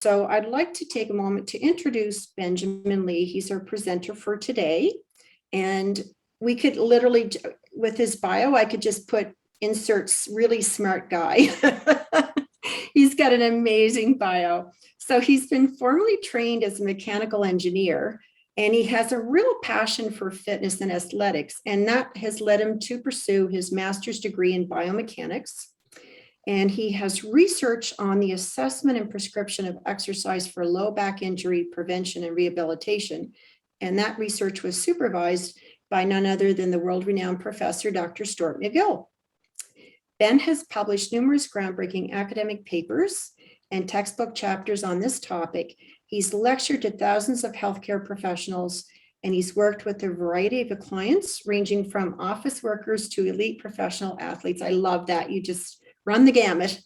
So I'd like to take a moment to introduce Benjamin Lee. He's our presenter for today. And we could literally, with his bio, I could just put inserts really smart guy. He's got an amazing bio. So he's been formally trained as a mechanical engineer, and he has a real passion for fitness and athletics. And that has led him to pursue his master's degree in biomechanics. And he has research on the assessment and prescription of exercise for low back injury prevention and rehabilitation. And that research was supervised by none other than the world-renowned professor, Dr. Stuart McGill. Ben has published numerous groundbreaking academic papers and textbook chapters on this topic. He's lectured to thousands of healthcare professionals, and he's worked with a variety of clients, ranging from office workers to elite professional athletes. I love that. You just run the gamut.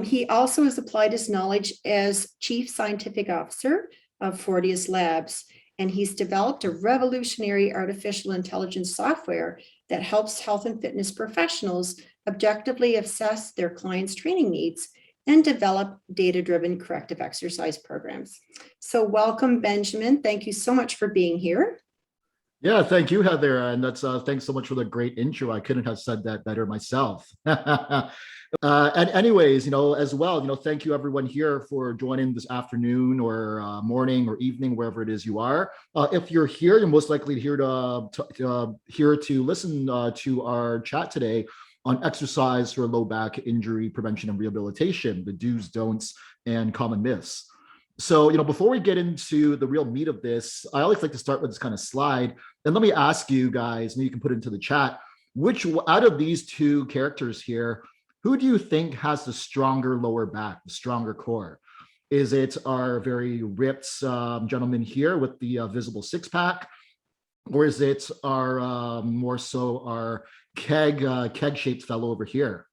He also has applied his knowledge as Chief Scientific Officer of Fortius Labs, and he's developed a revolutionary artificial intelligence software that helps health and fitness professionals objectively assess their clients' training needs and develop data-driven corrective exercise programs. So welcome, Benjamin. Thank you so much for being here. Yeah, thank you, Heather. And that's thanks so much for the great intro. I couldn't have said that better myself. And anyways, as well, thank you everyone here for joining this afternoon or morning or evening, wherever it is you are. If you're here, you're most likely here to listen to our chat today on exercise for low back injury prevention and rehabilitation, the do's, don'ts, and common myths. So, before we get into the real meat of this, I always like to start with this kind of slide. And let me ask you guys, maybe you can put it into the chat, which out of these two characters here, who do you think has the stronger lower back, the stronger core? Is it our very ripped gentleman here with the visible six-pack? Or is it our more so our keg-shaped fellow over here?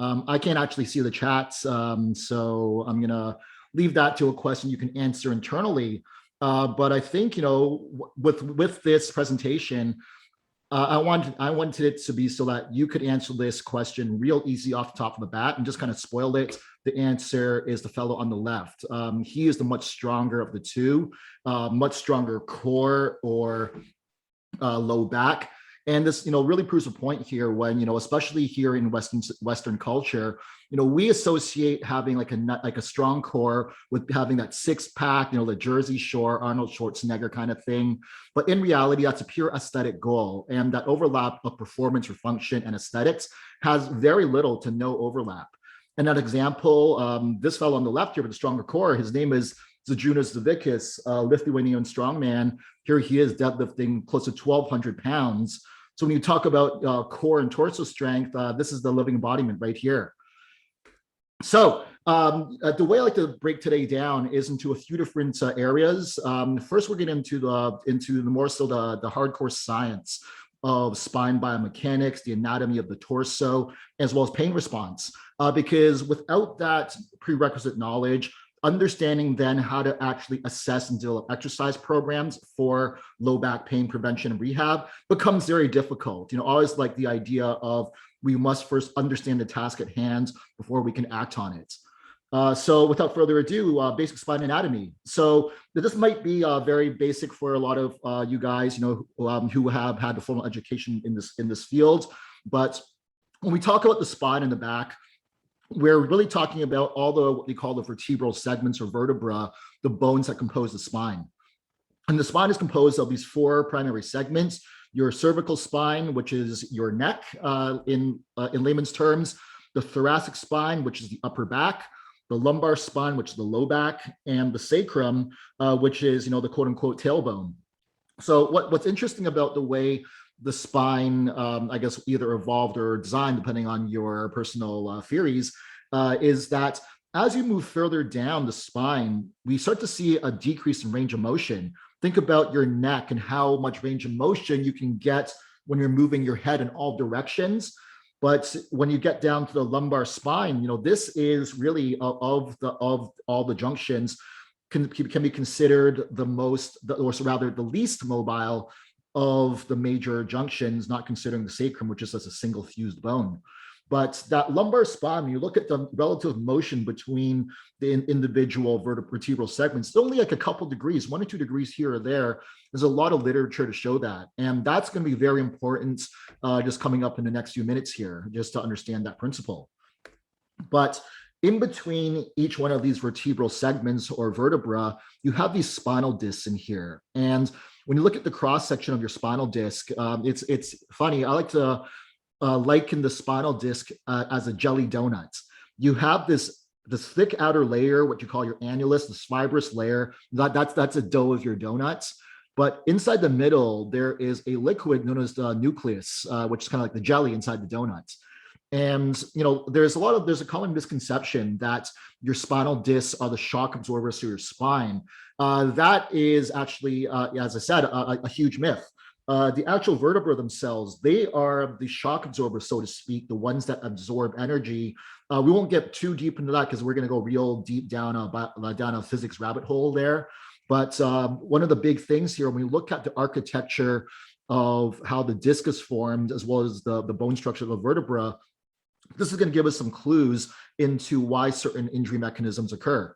I can't actually see the chats, so I'm going to leave that to a question you can answer internally. But I think, with this presentation, I wanted it to be so that you could answer this question real easy off the top of the bat and just kind of spoil it. The answer is the fellow on the left. He is the much stronger of the two, much stronger core or low back. And this, really proves a point here when, especially here in Western culture, we associate having like a strong core with having that six-pack, the Jersey Shore, Arnold Schwarzenegger kind of thing. But in reality, that's a pure aesthetic goal. And that overlap of performance or function and aesthetics has very little to no overlap. And that example, this fellow on the left here with the stronger core, his name is Zydrunas Zavickis, Lithuanian strongman. Here he is deadlifting close to 1,200 pounds. So when you talk about core and torso strength, this is the living embodiment right here. So the way I like to break today down is into a few different areas. First, we're getting into the more so the hardcore science of spine biomechanics, the anatomy of the torso, as well as pain response. Because without that prerequisite knowledge, understanding then how to actually assess and develop exercise programs for low back pain prevention and rehab becomes very difficult. Always like the idea of we must first understand the task at hand before we can act on it. So without further ado, basic spine anatomy. So this might be very basic for a lot of you guys, who have had the formal education in this field. But when we talk about the spine and the back, we're really talking about all what we call the vertebral segments or vertebra, the bones that compose the spine. And the spine is composed of these four primary segments: your cervical spine, which is your neck in layman's terms, the thoracic spine, which is the upper back, the lumbar spine, which is the low back, and the sacrum, which is, the quote unquote tailbone. So what's interesting about the way the spine, I guess, either evolved or designed, depending on your personal theories, is that as you move further down the spine, we start to see a decrease in range of motion. Think about your neck and how much range of motion you can get when you're moving your head in all directions. But when you get down to the lumbar spine, this is really of all the junctions can be considered the least mobile of the major junctions, not considering the sacrum, which is just a single fused bone. But that lumbar spine, when you look at the relative motion between the individual vertebral segments, it's only like a couple degrees, 1 or 2 degrees here or there. There's a lot of literature to show that. And that's going to be very important just coming up in the next few minutes here, just to understand that principle. But in between each one of these vertebral segments or vertebra, you have these spinal discs in here. And when you look at the cross section of your spinal disc, it's funny. I like to liken the spinal disc as a jelly donut. You have this thick outer layer, what you call your annulus, this fibrous layer. That's a dough of your donuts. But inside the middle, there is a liquid known as the nucleus, which is kind of like the jelly inside the donuts. And there's a common misconception that your spinal discs are the shock absorbers to your spine. That is actually, as I said, a huge myth. The actual vertebrae themselves, they are the shock absorbers, so to speak, the ones that absorb energy. We won't get too deep into that because we're going to go real deep down a physics rabbit hole there. But one of the big things here, when we look at the architecture of how the disc is formed, as well as the bone structure of the vertebra, this is going to give us some clues into why certain injury mechanisms occur.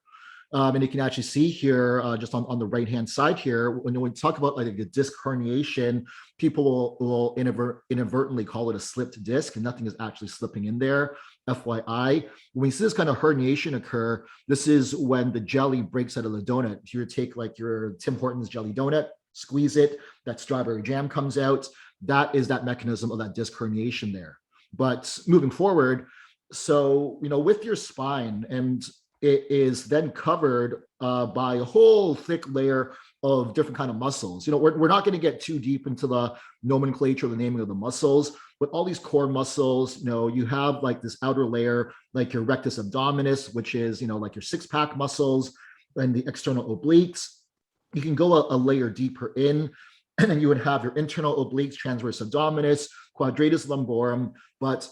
And you can actually see here, just on the right-hand side here, when we talk about like a disc herniation, people will inadvertently call it a slipped disc, and nothing is actually slipping in there. FYI, when we see this kind of herniation occur, this is when the jelly breaks out of the donut. If you take like your Tim Hortons jelly donut, squeeze it, that strawberry jam comes out. That is that mechanism of that disc herniation there. But moving forward, so, with your spine, and it is then covered by a whole thick layer of different kind of muscles. We're not going to get too deep into the nomenclature, the naming of the muscles, but all these core muscles, you have like this outer layer, like your rectus abdominis, which is, like your six-pack muscles, and the external obliques. You can go a layer deeper in, and then you would have your internal obliques, transverse abdominis, quadratus lumborum. But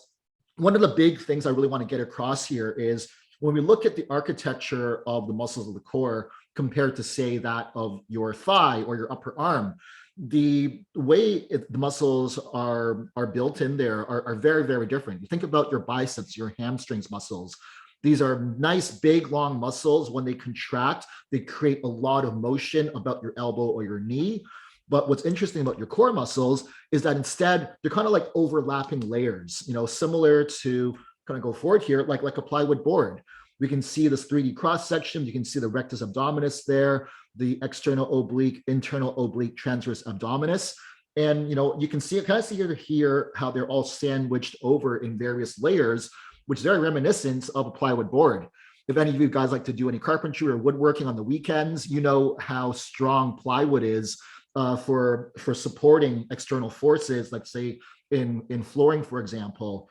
one of the big things I really want to get across here is when we look at the architecture of the muscles of the core compared to, say, that of your thigh or your upper arm, the way the muscles are built in there are very, very different. You think about your biceps, your hamstrings muscles. These are nice, big, long muscles. When they contract, they create a lot of motion about your elbow or your knee. But what's interesting about your core muscles is that instead, they're kind of like overlapping layers, similar to, kind of go forward here, like a plywood board. We can see this 3D cross section. You can see the rectus abdominis there, the external oblique, internal oblique, transverse abdominis. And, you can see it, kind of see here how they're all sandwiched over in various layers, which is very reminiscent of a plywood board. If any of you guys like to do any carpentry or woodworking on the weekends, you know how strong plywood is for supporting external forces, like say in flooring, for example.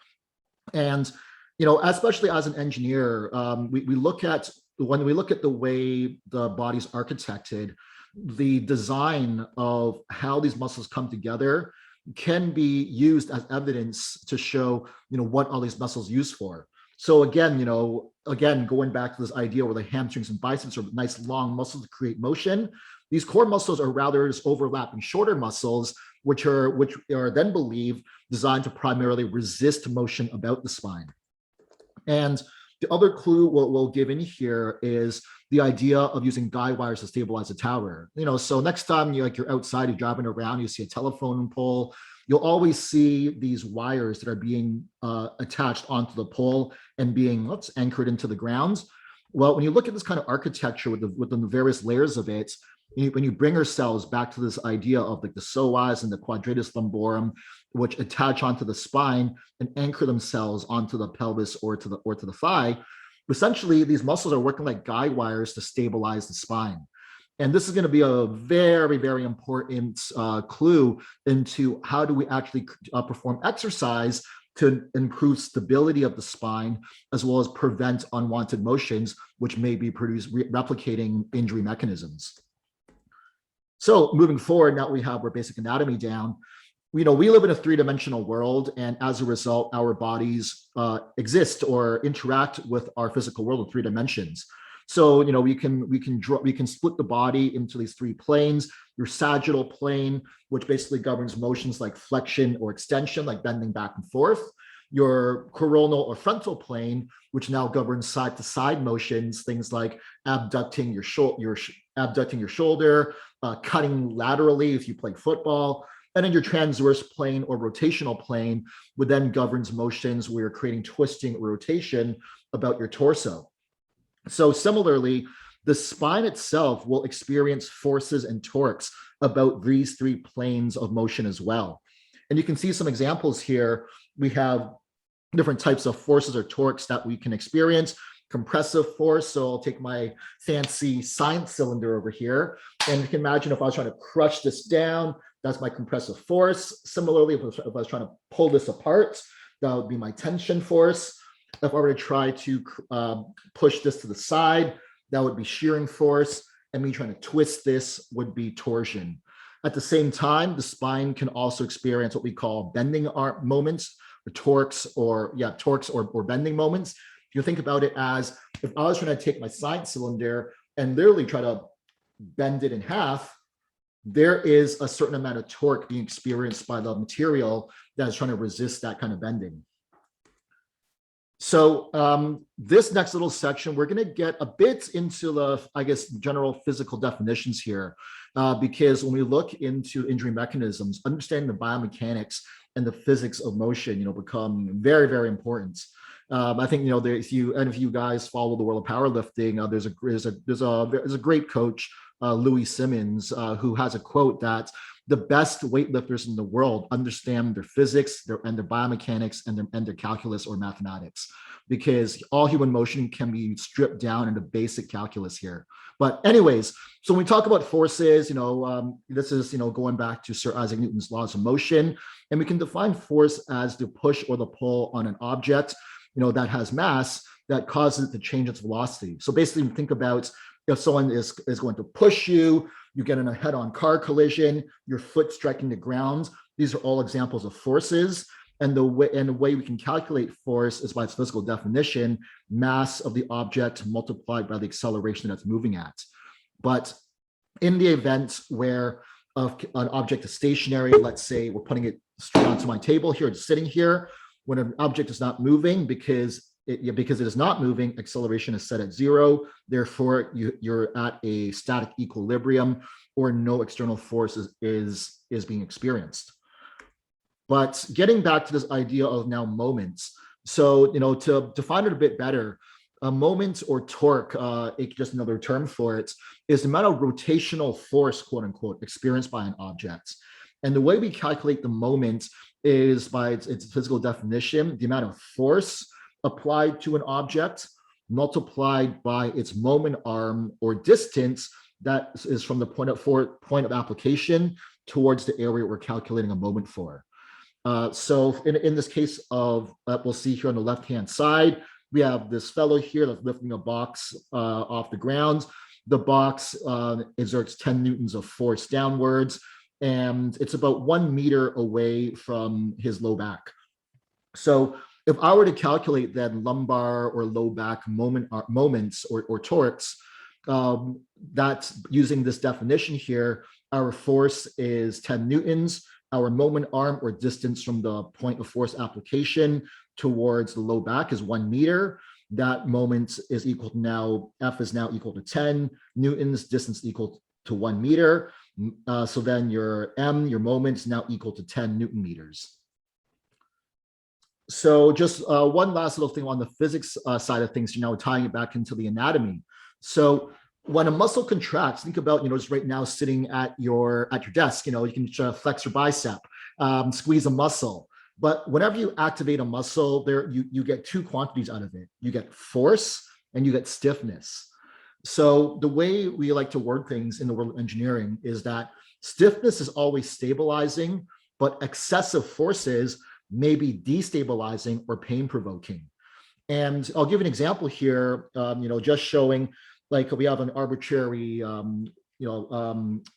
And especially as an engineer, we look at when we look at the way the body's architected, the design of how these muscles come together can be used as evidence to show what all these muscles used for. So again, going back to this idea where the hamstrings and biceps are nice long muscles to create motion, these core muscles are rather just overlapping shorter muscles, which are then believed designed to primarily resist motion about the spine. And the other clue we'll give in here is the idea of using guide wires to stabilize a tower. So next time you're outside, you're driving around, you see a telephone pole, you'll always see these wires that are being attached onto the pole and being anchored into the ground. Well, when you look at this kind of architecture within the various layers of it, when you bring ourselves back to this idea of like the psoas and the quadratus lumborum, which attach onto the spine and anchor themselves onto the pelvis or to the thigh, essentially these muscles are working like guide wires to stabilize the spine. And this is going to be a very, very important clue into how do we actually perform exercise to improve stability of the spine, as well as prevent unwanted motions, which may be replicating injury mechanisms. So moving forward, now we have our basic anatomy down. We live in a three-dimensional world, and as a result, our bodies exist or interact with our physical world in 3 dimensions. So we can split the body into these 3 planes. Your sagittal plane, which basically governs motions like flexion or extension, like bending back and forth. your coronal or frontal plane, which now governs side to side motions, things like abducting your shoulder, cutting laterally if you play football. And then your transverse plane or rotational plane would then governs motions where you're creating twisting or rotation about your torso. So similarly, the spine itself will experience forces and torques about these three planes of motion as well. And you can see some examples here. We have different types of forces or torques that we can experience. Compressive force, so I'll take my fancy science cylinder over here, and you can imagine if I was trying to crush this down, that's my compressive force. Similarly, if I was trying to pull this apart, that would be my tension force. If I were to try to push this to the side, that would be shearing force, and me trying to twist this would be torsion. At the same time, the spine can also experience what we call bending arm moments, or torques, or bending moments. You think about it as if I was trying to take my science cylinder and literally try to bend it in half, there is a certain amount of torque being experienced by the material that is trying to resist that kind of bending. So this next little section, we're going to get a bit into the, I guess, general physical definitions here, because when we look into injury mechanisms, understanding the biomechanics and the physics of motion, become very, very important. I think if you guys follow the world of powerlifting, there's a great coach, Louis Simmons, who has a quote that the best weightlifters in the world understand their physics, their biomechanics, and their calculus or mathematics, because all human motion can be stripped down into basic calculus here. But anyways, so when we talk about forces, this is going back to Sir Isaac Newton's laws of motion, and we can define force as the push or the pull on an object, that has mass that causes it to change its velocity. So basically, think about if someone is going to push you, you get in a head-on car collision, your foot striking the ground. These are all examples of forces. And the way we can calculate force is by its physical definition, mass of the object multiplied by the acceleration that's moving at. But in the event where an object is stationary, let's say we're putting it straight onto my table here, it's sitting here, when an object is not moving, because it is not moving, acceleration is set at 0. Therefore, you're at a static equilibrium, or no external force is being experienced. But getting back to this idea of now moments. So, to define it a bit better, a moment or torque, just another term for it, is the amount of rotational force, quote unquote, experienced by an object. And the way we calculate the moment is by its physical definition, the amount of force applied to an object multiplied by its moment arm or distance that is from the point of application towards the area we're calculating a moment for. So in this case of, we'll see here on the left-hand side, we have this fellow here that's lifting a box off the ground. The box exerts 10 newtons of force downwards, and it's about 1 meter away from his low back. So if I were to calculate then lumbar or low back moments or torques, that's using this definition here, our force is 10 newtons, our moment arm or distance from the point of force application towards the low back is 1 meter. That moment is equal to now, F is now equal to 10 newtons, distance equal to 1 meter. So then your moment is now equal to 10 Newton meters. So just one last little thing on the physics side of things, tying it back into the anatomy. So when a muscle contracts, think about, just right now sitting at your desk, you can flex your bicep, squeeze a muscle. But whenever you activate a muscle, you get two quantities out of it. You get force and you get stiffness. So the way we like to word things in the world of engineering is that stiffness is always stabilizing, but excessive forces may be destabilizing or pain-provoking. And I'll give an example here, just showing, like, we have an arbitrary,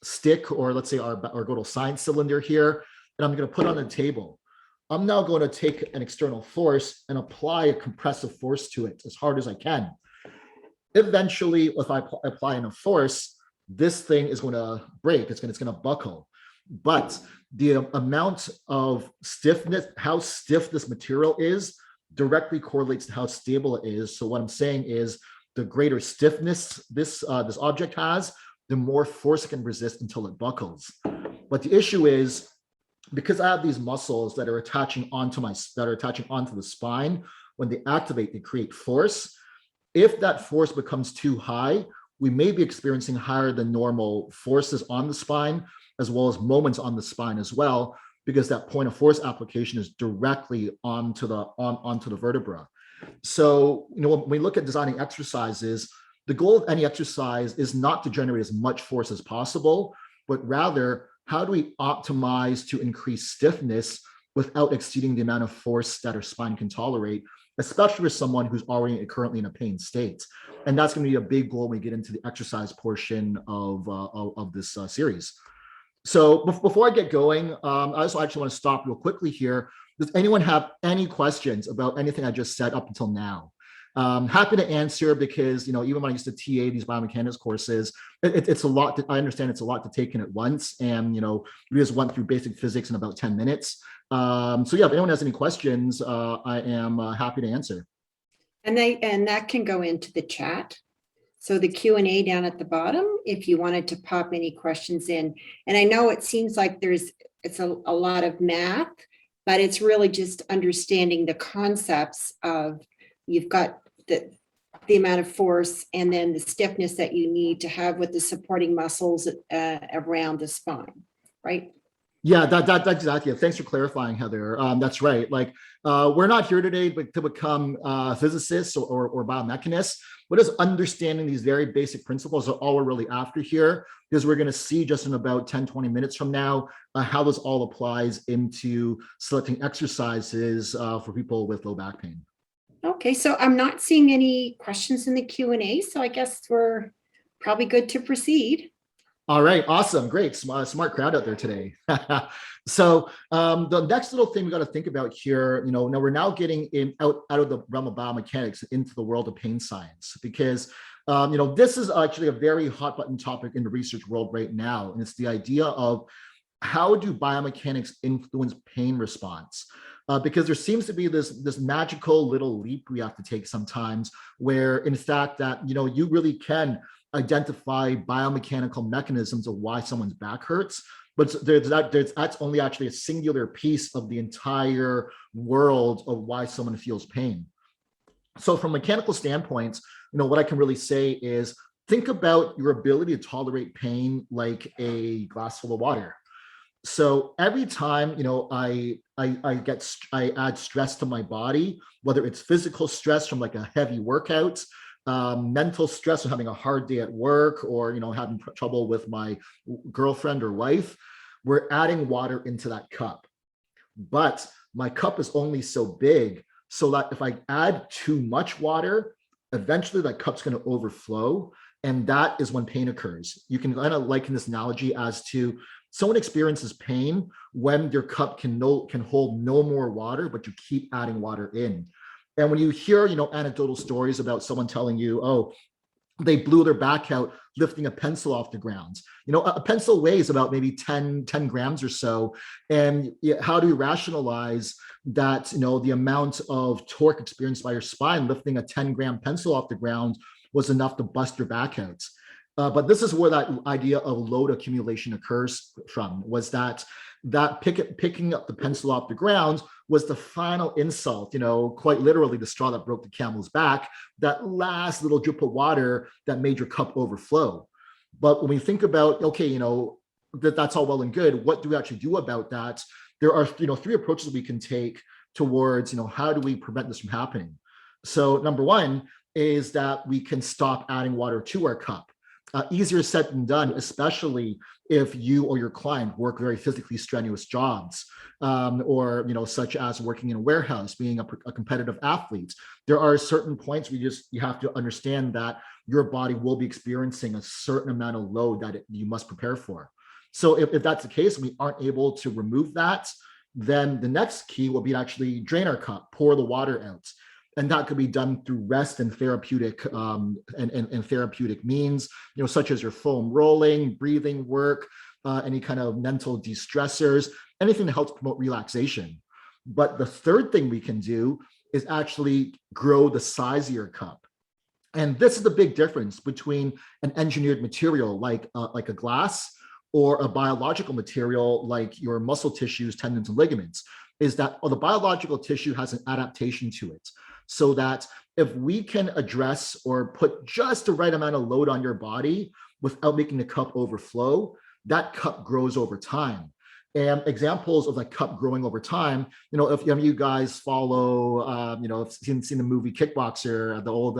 stick, or let's say our good old science cylinder here, and I'm going to put it on the table. I'm now going to take an external force and apply a compressive force to it as hard as I can. Eventually, if I apply enough force, this thing is going to break. It's going to buckle. but the amount of stiffness, how stiff this material is, directly correlates to how stable it is. So what I'm saying is the greater stiffness this object has, the more force it can resist until it buckles. But the issue is, because I have these muscles that are attaching onto the spine, when they activate, they create force. If that force becomes too high, we may be experiencing higher than normal forces on the spine, as well as moments on the spine as well, because that point of force application is directly onto the vertebra. So, when we look at designing exercises, the goal of any exercise is not to generate as much force as possible, but rather, how do we optimize to increase stiffness without exceeding the amount of force that our spine can tolerate, especially with someone who's already currently in a pain state. And that's going to be a big goal when we get into the exercise portion of this series. So before I get going, I also actually want to stop real quickly here. Does anyone have any questions about anything I just said up until now? Happy to answer, because even when I used to TA these biomechanics courses, it's a lot. I understand it's a lot to take in at once, and we just went through basic physics in about 10 minutes. So yeah, if anyone has any questions, I am happy to answer. And that can go into the chat. So the Q&A down at the bottom, if you wanted to pop any questions in. And I know it seems like it's a lot of math, but it's really just understanding the concepts of, you've got the amount of force and then the stiffness that you need to have with the supporting muscles around the spine, right? Yeah, that's exactly it. Thanks for clarifying, Heather. That's right. Like, we're not here today to become physicists or biomechanists. But just understanding these very basic principles are all we're really after here, because we're going to see just in about 10, 20 minutes from now how this all applies into selecting exercises for people with low back pain. Okay, so I'm not seeing any questions in the Q&A, so I guess we're probably good to proceed. All right, awesome, great, smart crowd out there today. So the next little thing we got to think about here, now we're now getting out of the realm of biomechanics into the world of pain science, because this is actually a very hot button topic in the research world right now, and it's the idea of how do biomechanics influence pain response. Because there seems to be this magical little leap we have to take sometimes, where in fact that you really can identify biomechanical mechanisms of why someone's back hurts, but that's only actually a singular piece of the entire world of why someone feels pain. So from a mechanical standpoint, what I can really say is, think about your ability to tolerate pain like a glass full of water. So every time I add stress to my body, whether it's physical stress from like a heavy workout, mental stress from having a hard day at work, or having trouble with my girlfriend or wife, we're adding water into that cup. But my cup is only so big, so that if I add too much water, eventually that cup's going to overflow, and that is when pain occurs. You can kind of liken this analogy as to someone experiences pain when their cup can hold no more water, but you keep adding water in. And when you hear, anecdotal stories about someone telling you, oh, they blew their back out lifting a pencil off the ground. A pencil weighs about maybe 10 grams or so. And how do you rationalize that, the amount of torque experienced by your spine lifting a 10-gram pencil off the ground was enough to bust your back out? But this is where that idea of load accumulation occurs from, was that picking up the pencil off the ground was the final insult, quite literally the straw that broke the camel's back, that last little drip of water that made your cup overflow. But when we think about, okay, that's all well and good, what do we actually do about that? There are, 3 approaches we can take towards, how do we prevent this from happening? So number one is that we can stop adding water to our cup. Easier said than done, especially if you or your client work very physically strenuous jobs, or such as working in a warehouse, being a competitive athlete. There are certain points where you have to understand that your body will be experiencing a certain amount of load that you must prepare for. So if that's the case, and we aren't able to remove that, then the next key will be to actually drain our cup, pour the water out. And that could be done through rest and therapeutic and therapeutic means, such as your foam rolling, breathing work, any kind of mental de-stressors, anything that helps promote relaxation. But the third thing we can do is actually grow the size of your cup. And this is the big difference between an engineered material like a glass or a biological material like your muscle tissues, tendons, and ligaments, is that the biological tissue has an adaptation to it. So that if we can address or put just the right amount of load on your body without making the cup overflow, that cup grows over time. And examples of that cup growing over time, if any of you guys follow, seen the movie Kickboxer, the old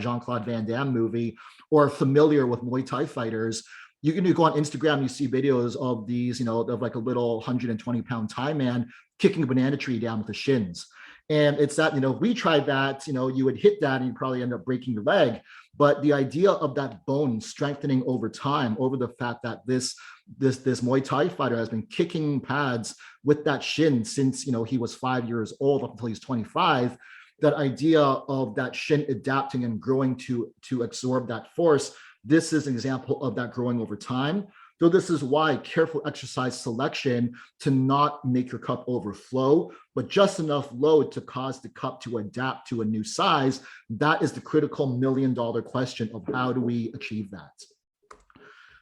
Jean-Claude Van Damme movie, or familiar with Muay Thai fighters, you can go on Instagram, you see videos of these, of like a little 120-pound Thai man kicking a banana tree down with the shins. And it's that, if we tried that, you would hit that and you probably end up breaking your leg. But the idea of that bone strengthening over time, over the fact that this Muay Thai fighter has been kicking pads with that shin since, he was 5 years old up until he's 25, that idea of that shin adapting and growing to absorb that force, this is an example of that growing over time. So this is why careful exercise selection to not make your cup overflow, but just enough load to cause the cup to adapt to a new size. That is the critical $1 million question of how do we achieve that.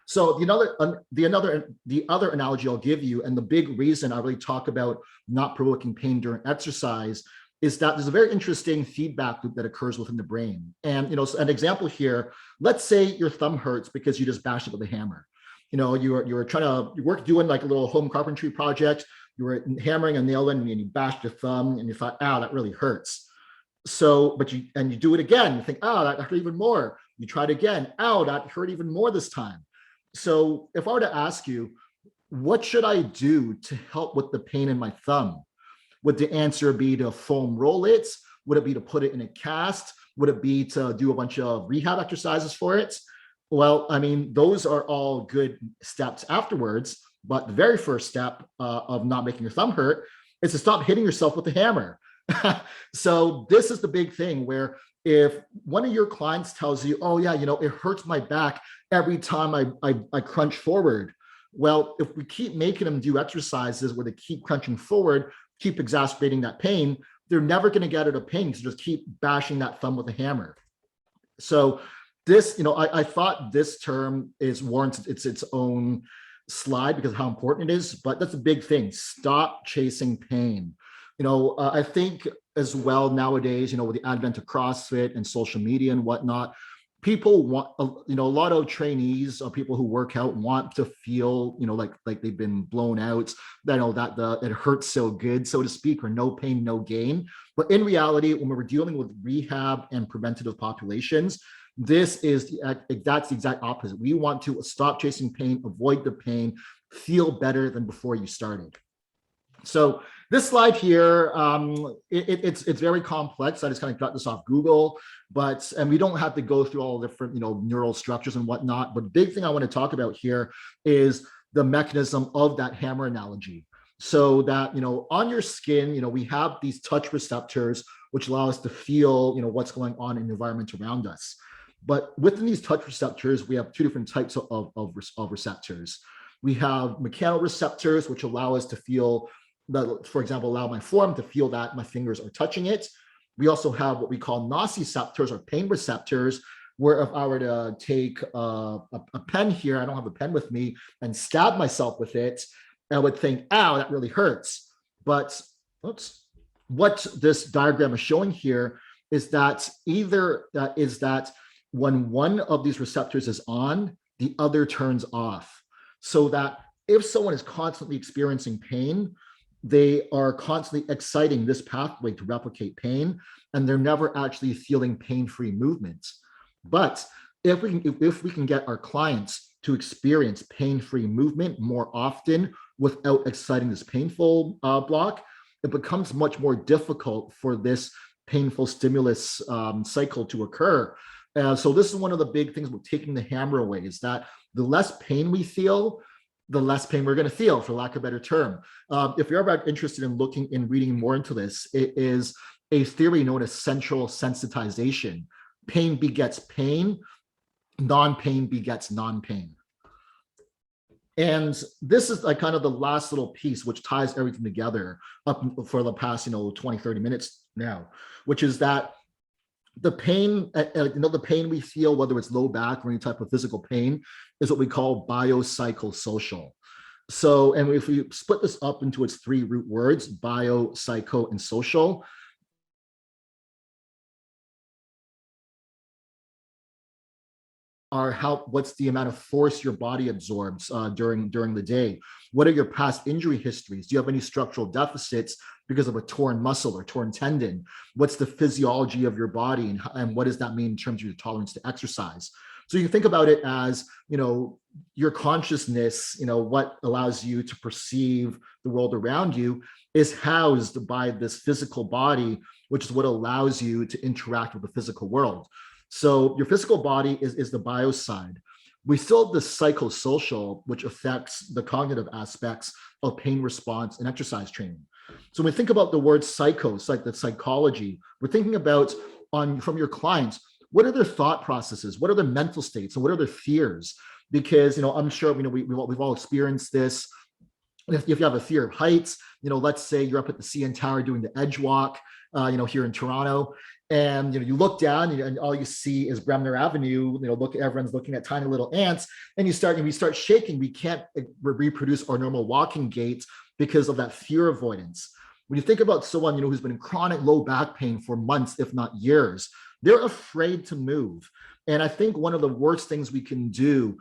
So the other analogy I'll give you, and the big reason I really talk about not provoking pain during exercise, is that there's a very interesting feedback loop that occurs within the brain. And an example here, let's say your thumb hurts because you just bashed it with a hammer. You were trying to doing like a little home carpentry project. You were hammering a nail in and you bashed your thumb and you thought, ow, that really hurts. So, but you do it again. You think, oh, that hurt even more. You try it again. Ow, that hurt even more this time. So if I were to ask you, what should I do to help with the pain in my thumb? Would the answer be to foam roll it? Would it be to put it in a cast? Would it be to do a bunch of rehab exercises for it? Well, I mean, those are all good steps afterwards, but the very first step of not making your thumb hurt is to stop hitting yourself with the hammer. So this is the big thing where if one of your clients tells you, oh yeah, it hurts my back every time I crunch forward. Well, if we keep making them do exercises where they keep crunching forward, keep exacerbating that pain, they're never going to get out of pain. So just keep bashing that thumb with a hammer. So this, I thought this term is warranted its own slide because of how important it is, but that's a big thing. Stop chasing pain. I think as well nowadays, with the advent of CrossFit and social media and whatnot, people want, a lot of trainees or people who work out want to feel, like they've been blown out, that it hurts so good, so to speak, or no pain, no gain. But in reality, when we're dealing with rehab and preventative populations, that's the exact opposite. We want to stop chasing pain, avoid the pain, feel better than before you started. So this slide here, it's very complex. I just kind of got this off Google, and we don't have to go through all the different, neural structures and whatnot. But the big thing I want to talk about here is the mechanism of that hammer analogy. So that, on your skin, we have these touch receptors, which allow us to feel, what's going on in the environment around us. But within these touch receptors, we have two different types of receptors. We have mechanoreceptors, which allow us to feel, for example, allow my forearm to feel that my fingers are touching it. We also have what we call nociceptors or pain receptors, where if I were to take a pen here, I don't have a pen with me, and stab myself with it, I would think, ow, that really hurts. But what this diagram is showing here is that when one of these receptors is on, the other turns off. So that if someone is constantly experiencing pain, they are constantly exciting this pathway to replicate pain, and they're never actually feeling pain-free movements. But if we can get our clients to experience pain-free movement more often without exciting this painful block, it becomes much more difficult for this painful stimulus cycle to occur. So this is one of the big things about taking the hammer away, is that the less pain we feel, the less pain we're going to feel, for lack of a better term. If you're ever interested in reading more into this, it is a theory known as central sensitization. Pain begets pain, non-pain begets non-pain. And this is like kind of the last little piece which ties everything together up for the past 20, 30 minutes now, which is that the pain, the pain we feel, whether it's low back or any type of physical pain, is what we call biopsychosocial. So, and if we split this up into its three root words, bio, psycho, and social, are what's the amount of force your body absorbs during the day? What are your past injury histories? Do you have any structural deficits because of a torn muscle or torn tendon? What's the physiology of your body, and what does that mean in terms of your tolerance to exercise? So you think about it as, your consciousness, what allows you to perceive the world around you is housed by this physical body, which is what allows you to interact with the physical world. So your physical body is the bio side. We still have the psychosocial, which affects the cognitive aspects of pain response and exercise training. So when we think about the word psychos, like the psychology, we're thinking about from your clients, what are their thought processes? What are their mental states? And what are their fears? Because, I'm sure, we've all experienced this. If you have a fear of heights, let's say you're up at the CN Tower doing the edge walk, here in Toronto, and you look down and all you see is Bremner Avenue. Everyone's looking at tiny little ants, and we start shaking. We can't reproduce our normal walking gait because of that fear avoidance. When you think about someone who's been in chronic low back pain for months, if not years, they're afraid to move. And I think one of the worst things we can do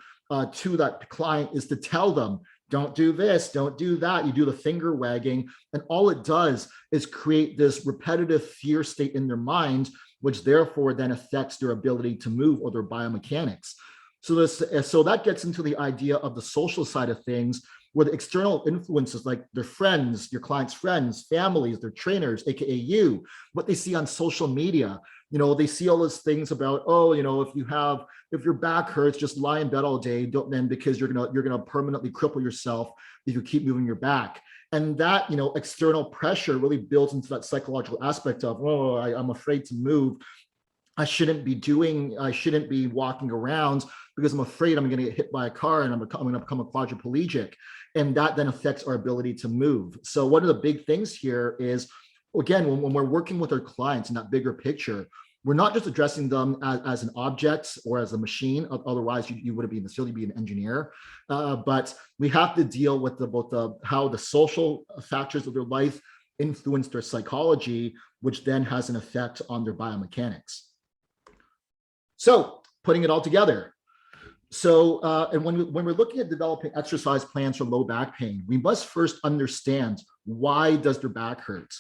to that client is to tell them, don't do this, don't do that. You do the finger wagging, and all it does is create this repetitive fear state in their mind, which therefore then affects their ability to move or their biomechanics. So that gets into the idea of the social side of things, where the external influences, like their friends, your clients' friends, families, their trainers, aka you, what they see on social media. They see all those things about, if your back hurts, just lie in bed all day, because you're gonna permanently cripple yourself if you keep moving your back. And that, external pressure really builds into that psychological aspect of, I'm afraid to move. I shouldn't be walking around because I'm afraid I'm going to get hit by a car and I'm going to become a quadriplegic. And that then affects our ability to move. So one of the big things here is, again, when we're working with our clients in that bigger picture, we're not just addressing them as an object or as a machine. Otherwise, you wouldn't be in the field, you'd be an engineer. But we have to deal with how the social factors of their life influence their psychology, which then has an effect on their biomechanics. So putting it all together. So, and when we're looking at developing exercise plans for low back pain, we must first understand, why does their back hurt?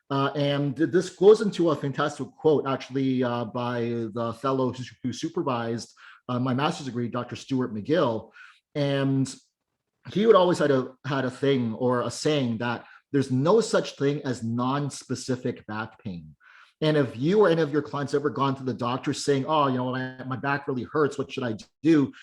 And this goes into a fantastic quote, actually, by the fellow who supervised my master's degree, Dr. Stuart McGill. And he would always had a thing or a saying that there's no such thing as non-specific back pain. And if you or any of your clients ever gone to the doctor saying, my back really hurts, what should I do?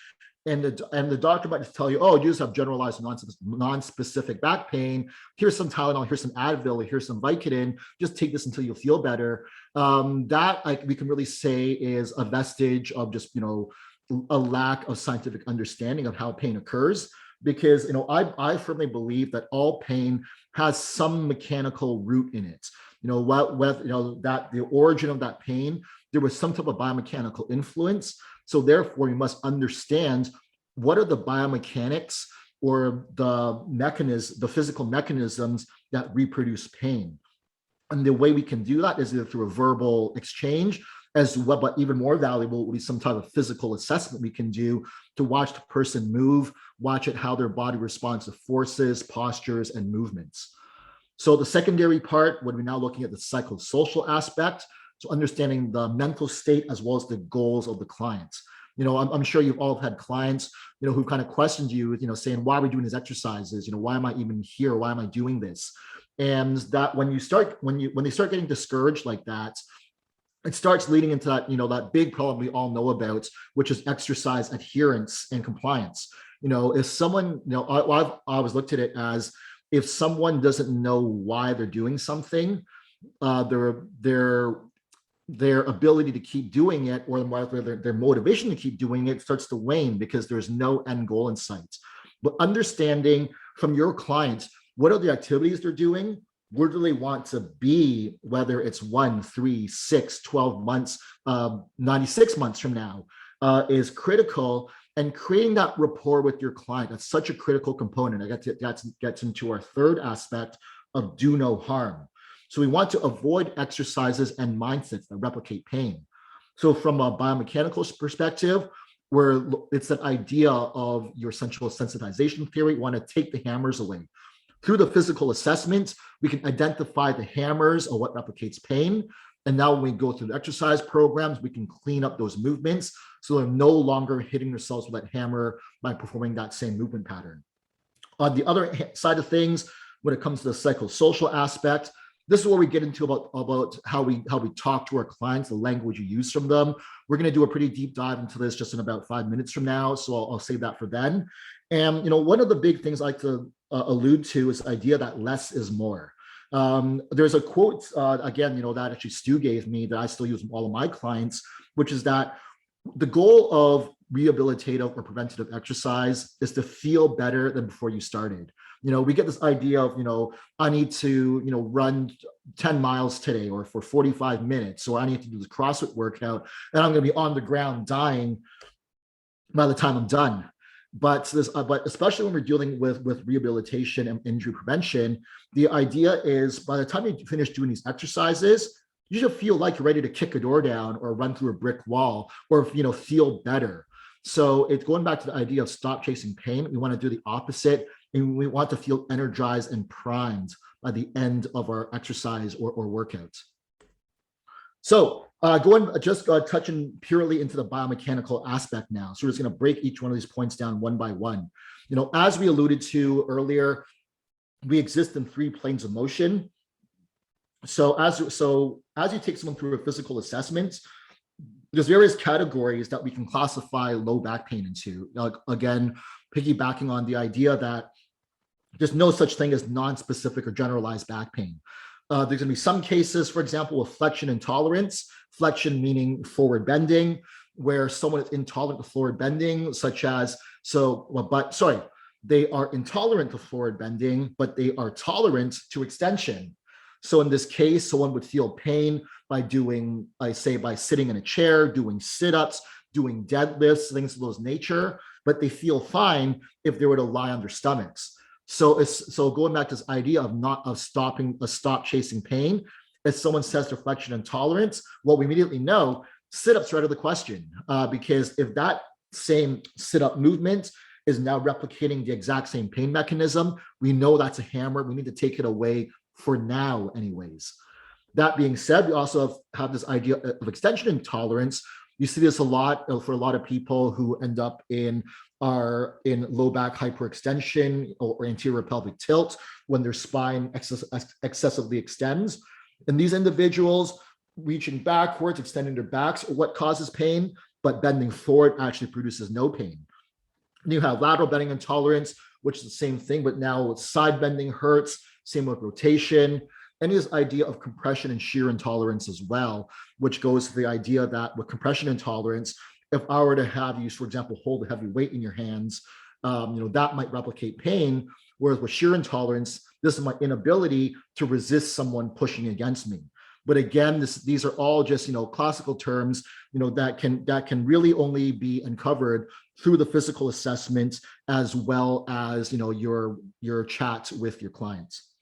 And the doctor might just tell you, you just have generalized non-specific back pain. Here's some Tylenol, here's some Advil, here's some Vicodin. Just take this until you feel better. We can really say is a vestige of just, a lack of scientific understanding of how pain occurs. Because, I firmly believe that all pain has some mechanical root in it. That the origin of that pain, there was some type of biomechanical influence. So therefore, you must understand what are the biomechanics or the physical mechanisms that reproduce pain. And the way we can do that is either through a verbal exchange, as well, but even more valuable would be some type of physical assessment we can do to watch the person move, watch how their body responds to forces, postures, and movements. So the secondary part, when we're now looking at the psychosocial aspect, so understanding the mental state as well as the goals of the clients. I'm sure you've all had clients, who kind of questioned you, saying, why are we doing these exercises? Why am I even here? Why am I doing this? And that when they start getting discouraged like that, it starts leading into that, that big problem we all know about, which is exercise adherence and compliance. If someone, I've always looked at it as, if someone doesn't know why they're doing something, their ability to keep doing it, or their motivation to keep doing it, starts to wane because there's no end goal in sight. but understanding from your clients, what are the activities they're doing? Where do they want to be, whether it's 1, 3, 6, 12 months, 96 months from now, is critical. And creating that rapport with your client, that's such a critical component. That gets into our third aspect of do no harm. So we want to avoid exercises and mindsets that replicate pain. So from a biomechanical perspective, where it's that idea of your central sensitization theory, we want to take the hammers away. Through the physical assessments, we can identify the hammers of what replicates pain. And now when we go through the exercise programs, we can clean up those movements so they're no longer hitting themselves with that hammer by performing that same movement pattern. On the other side of things, when it comes to the psychosocial aspect, this is where we get into about how we talk to our clients, the language you use from them. We're going to do a pretty deep dive into this just in about 5 minutes from now, so I'll save that for then. And one of the big things I like to allude to is the idea that less is more. There's a quote again, that actually Stu gave me that I still use with all of my clients, which is that the goal of rehabilitative or preventative exercise is to feel better than before you started. We get this idea of, I need to, run 10 miles today or for 45 minutes, or I need to do this CrossFit workout and I'm going to be on the ground dying by the time I'm done. But especially when we're dealing with rehabilitation and injury prevention, the idea is by the time you finish doing these exercises, you should feel like you're ready to kick a door down or run through a brick wall or, feel better. So it's going back to the idea of stop chasing pain. We want to do the opposite, and we want to feel energized and primed by the end of our exercise or workout. So touching purely into the biomechanical aspect now. So we're just going to break each one of these points down one by one. As we alluded to earlier, we exist in 3 planes of motion. So as you take someone through a physical assessment, there's various categories that we can classify low back pain into. Again, piggybacking on the idea that there's no such thing as non-specific or generalized back pain. There's going to be some cases, for example, with flexion intolerance, flexion meaning forward bending, where someone is intolerant to forward bending, they are intolerant to forward bending, but they are tolerant to extension. So in this case, someone would feel pain by sitting in a chair, doing sit-ups, doing deadlifts, things of those nature, but they feel fine if they were to lie on their stomachs. So going back to this idea of stop chasing pain, if someone says they're flexion intolerant, well, we immediately know sit-ups are out of the question, because if that same sit-up movement is now replicating the exact same pain mechanism, we know that's a hammer. We need to take it away for now anyways. That being said, we also have this idea of extension intolerance. You see this a lot for a lot of people who end up in low back hyperextension or anterior pelvic tilt when their spine excessively extends. And these individuals reaching backwards, extending their backs, are what causes pain, but bending forward actually produces no pain. And you have lateral bending intolerance, which is the same thing, but now side bending hurts, same with rotation. And this idea of compression and shear intolerance as well, which goes to the idea that with compression intolerance, if I were to have you, for example, hold a heavy weight in your hands, that might replicate pain. Whereas with shear intolerance, this is my inability to resist someone pushing against me. But again, these are all just classical terms that can really only be uncovered through the physical assessment as well as your chat with your clients.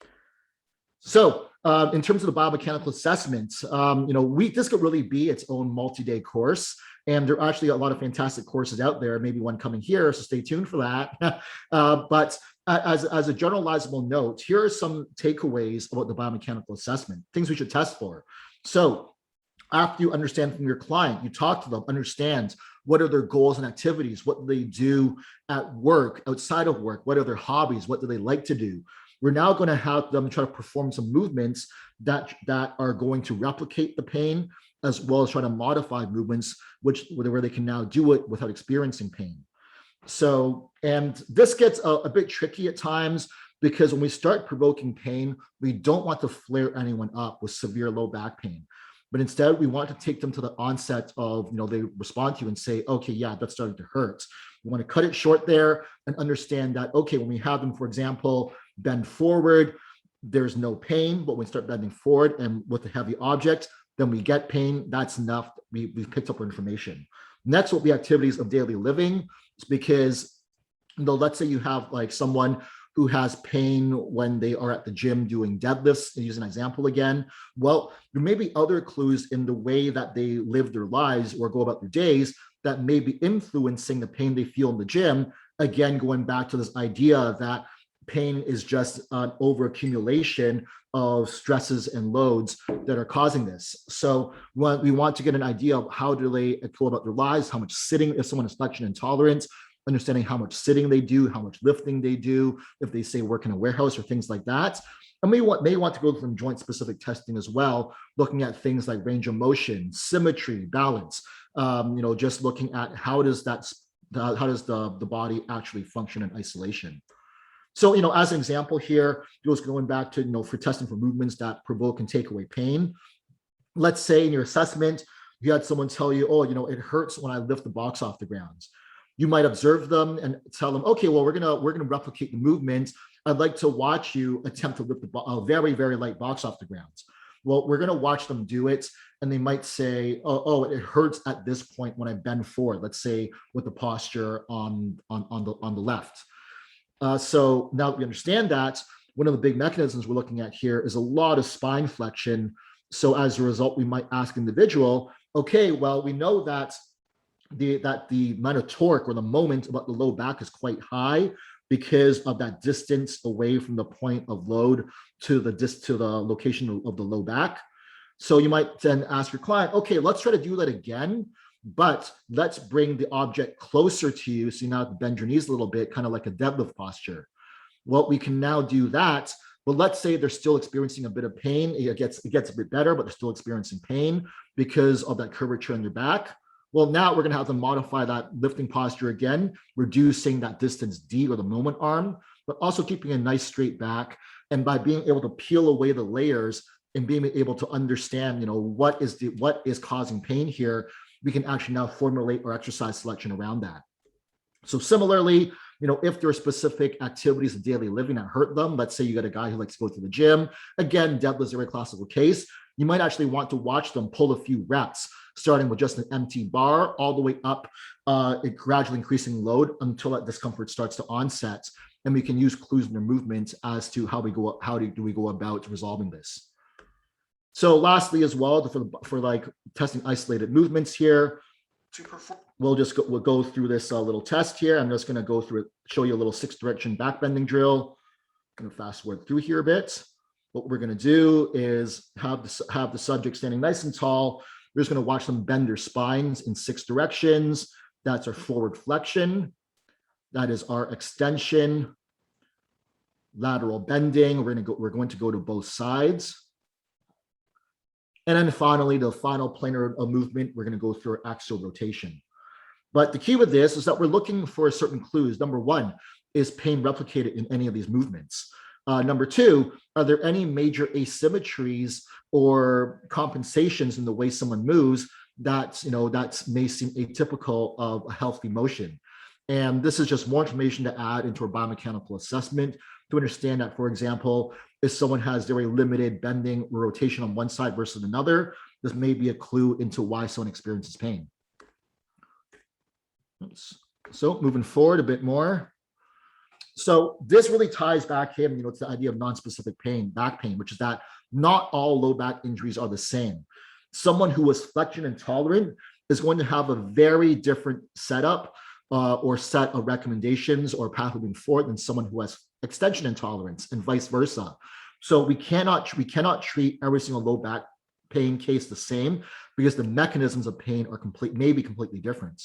So in terms of the biomechanical assessments, this could really be its own multi-day course. And there are actually a lot of fantastic courses out there, maybe one coming here, so stay tuned for that. But as a generalizable note, here are some takeaways about the biomechanical assessment, things we should test for. So after you understand from your client, you talk to them, understand what are their goals and activities, what do they do at work, outside of work, what are their hobbies, what do they like to do. We're now going to have them try to perform some movements that are going to replicate the pain, as well as try to modify movements where they can now do it without experiencing pain. So, and this gets a bit tricky at times, because when we start provoking pain, we don't want to flare anyone up with severe low back pain. But instead, we want to take them to the onset of, they respond to you and say, okay, yeah, that's starting to hurt. You want to cut it short there and understand that, okay, when we have them, for example, bend forward, there's no pain, but when we start bending forward and with a heavy object, then we get pain. That's enough. We've picked up our information. Next will be activities of daily living. It's because, let's say you have like someone who has pain when they are at the gym doing deadlifts, to use an example again. Well, there may be other clues in the way that they live their lives or go about their days that may be influencing the pain they feel in the gym. Again, going back to this idea that pain is just an overaccumulation of stresses and loads that are causing this. So we want to get an idea of how do they go about their lives, how much sitting, if someone is flexion intolerant, understanding how much sitting they do, how much lifting they do, if they say work in a warehouse or things like that. And may want to go through some joint specific testing as well, looking at things like range of motion, symmetry, balance, just looking at how does the body actually function in isolation. So, as an example here, just going back to, for testing for movements that provoke and take away pain. Let's say in your assessment, you had someone tell you, oh, it hurts when I lift the box off the ground. You might observe them and tell them, okay, well, we're gonna replicate the movement. I'd like to watch you attempt to lift a very, very light box off the ground. Well, we're gonna watch them do it, and they might say, oh, it hurts at this point when I bend forward. Let's say with the posture on the left. So now that we understand that, one of the big mechanisms we're looking at here is a lot of spine flexion. So as a result, we might ask an individual, okay, well, we know that the amount of torque or the moment about the low back is quite high because of that distance away from the point of load to the location of the low back. So you might then ask your client, okay, let's try to do that again, but let's bring the object closer to you. So you now have to bend your knees a little bit, kind of like a deadlift posture. Well, we can now do that. But let's say they're still experiencing a bit of pain. It gets a bit better, but they're still experiencing pain because of that curvature in their back. Well, now we're going to have to modify that lifting posture again, reducing that distance D or the moment arm, but also keeping a nice straight back. And by being able to peel away the layers and being able to understand, what is causing pain here, we can actually now formulate our exercise selection around that. So similarly, if there are specific activities of daily living that hurt them, let's say you got a guy who likes to go to the gym, again, deadlift is a very classical case. You might actually want to watch them pull a few reps, starting with just an empty bar all the way up, gradually increasing load until that discomfort starts to onset. And we can use clues in their movement as to how do we go about resolving this. So lastly, as well, for like testing isolated movements here, we'll go through this little test here. I'm just going to go through it, show you a little 6-direction back bending drill. I'm going to fast forward through here a bit. What we're going to do is have the subject standing nice and tall. We're just going to watch them bend their spines in 6 directions. That's our forward flexion. That is our extension. Lateral bending. We're going to go to both sides. And then finally, the final planar movement, we're going to go through axial rotation. But the key with this is that we're looking for certain clues. Number one, is pain replicated in any of these movements? Number two, are there any major asymmetries or compensations in the way someone moves that may seem atypical of a healthy motion? And this is just more information to add into our biomechanical assessment to understand that, for example, if someone has very limited bending or rotation on one side versus another, this may be a clue into why someone experiences pain. Oops. So moving forward a bit more. So this really ties back in, to the idea of non-specific pain, back pain, which is that not all low back injuries are the same. Someone who is flexion intolerant is going to have a very different setup or set of recommendations or path moving forward than someone who has extension intolerance, and vice versa. So we cannot treat every single low back pain case the same because the mechanisms of pain are may be completely different.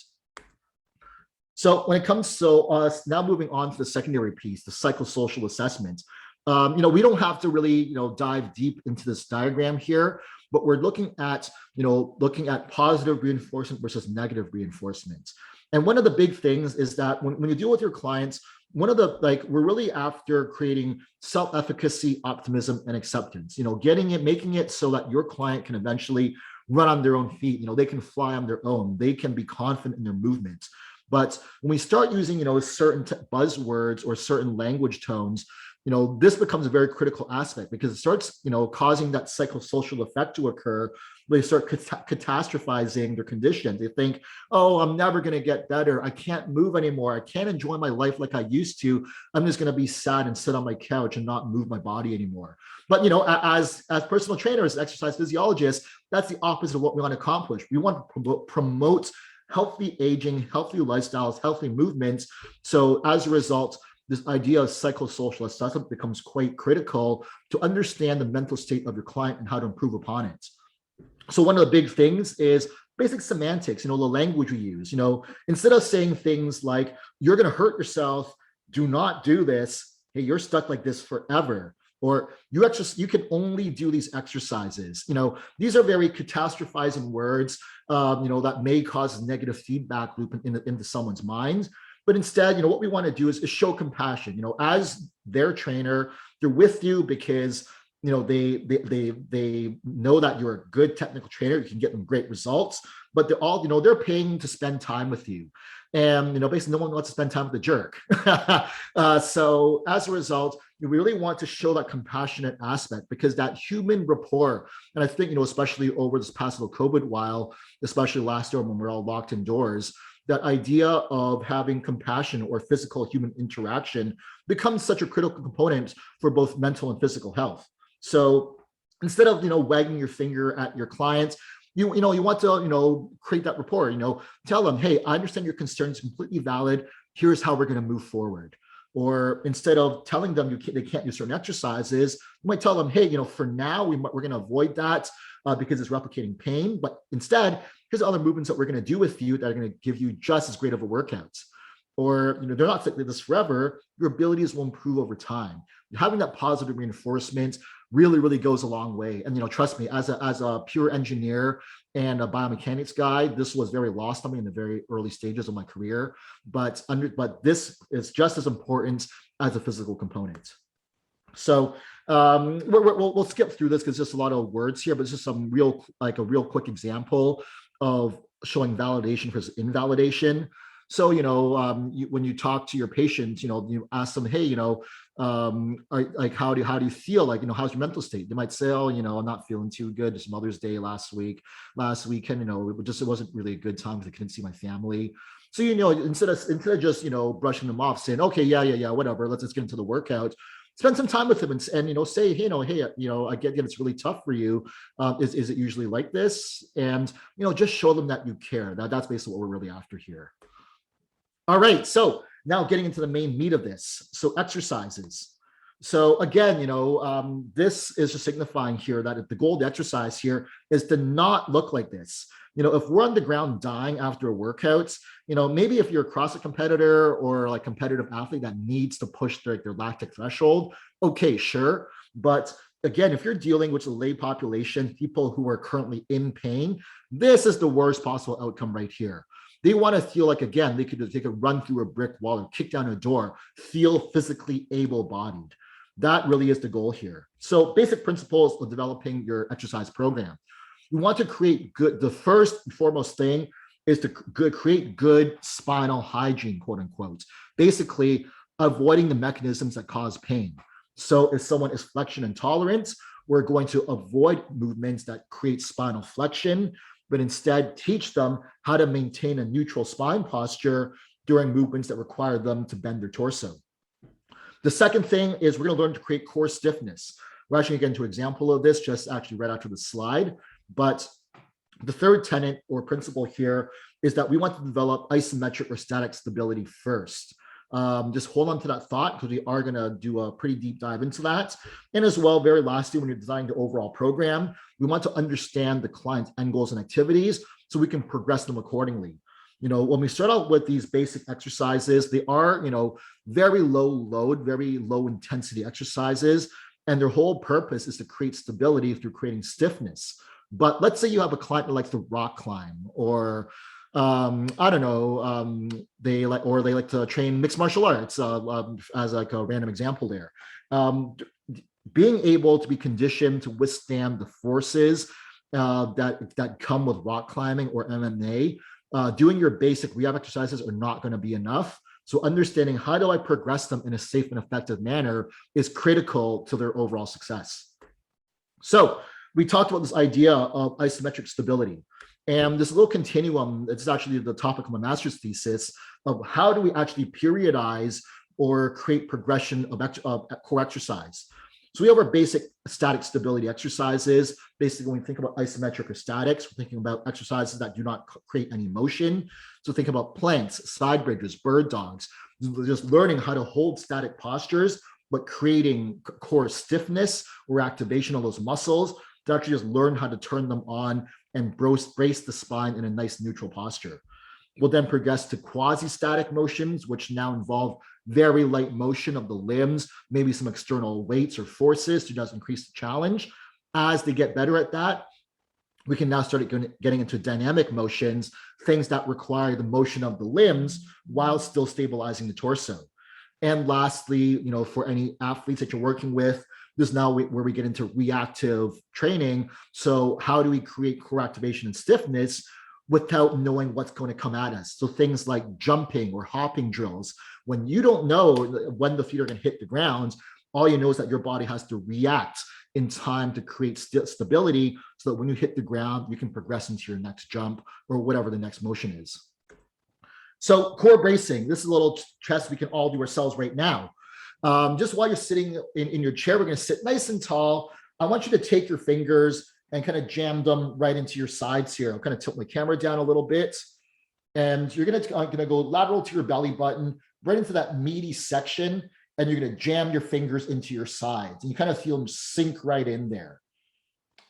So when it comes to now moving on to the secondary piece, the psychosocial assessment, we don't have to really, dive deep into this diagram here, but we're looking at positive reinforcement versus negative reinforcement. And one of the big things is that when you deal with your clients, we're really after creating self-efficacy, optimism, and acceptance, making it so that your client can eventually run on their own feet. They can fly on their own. They can be confident in their movements. But when we start using, certain buzzwords or certain language tones, this becomes a very critical aspect because it starts, causing that psychosocial effect to occur. They start catastrophizing their condition. They think, oh, I'm never going to get better. I can't move anymore. I can't enjoy my life like I used to. I'm just going to be sad and sit on my couch and not move my body anymore. But, as personal trainers, exercise physiologists, that's the opposite of what we want to accomplish. We want to promote healthy aging, healthy lifestyles, healthy movements. So as a result, this idea of psychosocial assessment becomes quite critical to understand the mental state of your client and how to improve upon it. So one of the big things is basic semantics, the language we use. Instead of saying things like, you're going to hurt yourself, do not do this, hey, you're stuck like this forever, or you can only do these exercises. These are very catastrophizing words, that may cause a negative feedback loop into someone's mind. But instead, what we want to do is show compassion. As their trainer, they're with you because they know that you're a good technical trainer. You can get them great results, but they're paying to spend time with you. And basically, no one wants to spend time with a jerk. So as a result, you really want to show that compassionate aspect because that human rapport. And I think especially over this past little COVID while, especially last year when we're all locked indoors, that idea of having compassion or physical human interaction becomes such a critical component for both mental and physical health. So instead of wagging your finger at your clients, you want to create that rapport. Tell them, hey, I understand your concerns, completely valid. Here's how we're going to move forward. Or instead of telling them they can't do certain exercises, you might tell them, hey, for now we're going to avoid that because it's replicating pain. But instead, here's other movements that we're going to do with you that are going to give you just as great of a workout. Or they're not like this forever. Your abilities will improve over time. Having that positive reinforcement really, really goes a long way. And trust me, as a pure engineer and a biomechanics guy, this was very lost on me in the very early stages of my career. But this is just as important as a physical component. So we'll skip through this because there's just a lot of words here, but it's just a real quick example of showing validation versus invalidation. So, when you talk to your patients, you ask them, hey, how do you feel? Like, how's your mental state? They might say, oh, I'm not feeling too good. It's Mother's Day last weekend, it wasn't really a good time because I couldn't see my family. So, instead of just, brushing them off saying, okay, yeah, whatever, let's get into the workout. Spend some time with them and say, hey, I get it's really tough for you. Is it usually like this? And, just show them that you care. That's basically what we're really after here. All right, so now getting into the main meat of this. So exercises. So again, this is just signifying here that the goal of the exercise here is to not look like this. If we're on the ground dying after a workout, maybe if you're a CrossFit competitor or like competitive athlete that needs to push their lactic threshold, okay, sure. But again, if you're dealing with the lay population, people who are currently in pain, this is the worst possible outcome right here. They want to feel like, again, they could run through a brick wall or kick down a door, feel physically able-bodied. That really is the goal here. So basic principles of developing your exercise program. You want to create the first and foremost thing is to create good spinal hygiene, quote unquote. Basically, avoiding the mechanisms that cause pain. So if someone is flexion intolerant, we're going to avoid movements that create spinal flexion, but instead teach them how to maintain a neutral spine posture during movements that require them to bend their torso. The second thing is we're going to learn to create core stiffness. We're actually going to get into an example of this just actually right after the slide. But the third tenet or principle here is that we want to develop isometric or static stability first. Just hold on to that thought because we are going to do a pretty deep dive into that. And as well, very lastly, when you're designing the overall program, we want to understand the client's end goals and activities so we can progress them accordingly. When we start out with these basic exercises, they are, very low load, very low intensity exercises. And their whole purpose is to create stability through creating stiffness. But let's say you have a client that likes to rock climb or I don't know, they like to train mixed martial arts as like a random example there. Being able to be conditioned to withstand the forces that come with rock climbing or MMA doing your basic rehab exercises are not going to be enough. So understanding how do I progress them in a safe and effective manner is critical to their overall success. So we talked about this idea of isometric stability. And this little continuum, it's actually the topic of my master's thesis of how do we actually periodize or create progression of core exercise. So we have our basic static stability exercises. Basically, when we think about isometric or statics, we're thinking about exercises that do not create any motion. So think about planks, side bridges, bird dogs, just learning how to hold static postures, but creating core stiffness or activation of those muscles to actually just learn how to turn them on and brace the spine in a nice neutral posture. We'll then progress to quasi-static motions, which now involve very light motion of the limbs, maybe some external weights or forces to just increase the challenge. As they get better at that, we can now start getting into dynamic motions, things that require the motion of the limbs while still stabilizing the torso. And lastly, for any athletes that you're working with, this is now where we get into reactive training. So how do we create core activation and stiffness without knowing what's going to come at us? So things like jumping or hopping drills, when you don't know when the feet are going to hit the ground, all you know is that your body has to react in time to create stability so that when you hit the ground, you can progress into your next jump or whatever the next motion is. So core bracing, this is a little test we can all do ourselves right now. Just while you're sitting in your chair, we're going to sit nice and tall. I want you to take your fingers and kind of jam them right into your sides here. I'll kind of tilt my camera down a little bit. And you're going to go lateral to your belly button, right into that meaty section. And you're going to jam your fingers into your sides. And you kind of feel them sink right in there.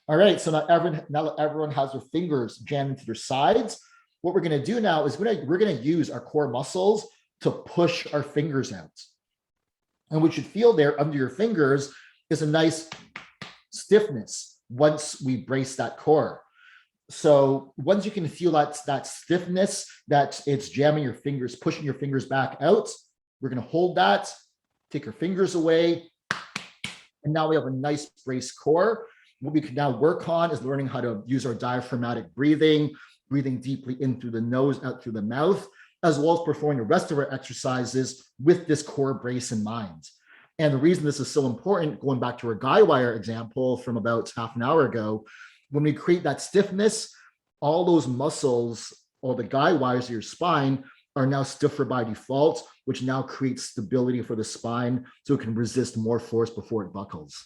All right, so now that everyone has their fingers jammed into their sides, what we're going to do now is we're going to use our core muscles to push our fingers out. And what you feel there under your fingers is a nice stiffness once we brace that core. So once you can feel that stiffness, that it's jamming your fingers, pushing your fingers back out, we're going to hold that, take your fingers away, and now we have a nice braced core. What we can now work on is learning how to use our diaphragmatic breathing deeply in through the nose, out through the mouth, as well as performing the rest of our exercises with this core brace in mind. And the reason this is so important, going back to our guy wire example from about half an hour ago, when we create that stiffness, all those muscles or the guy wires of your spine are now stiffer by default, which now creates stability for the spine so it can resist more force before it buckles.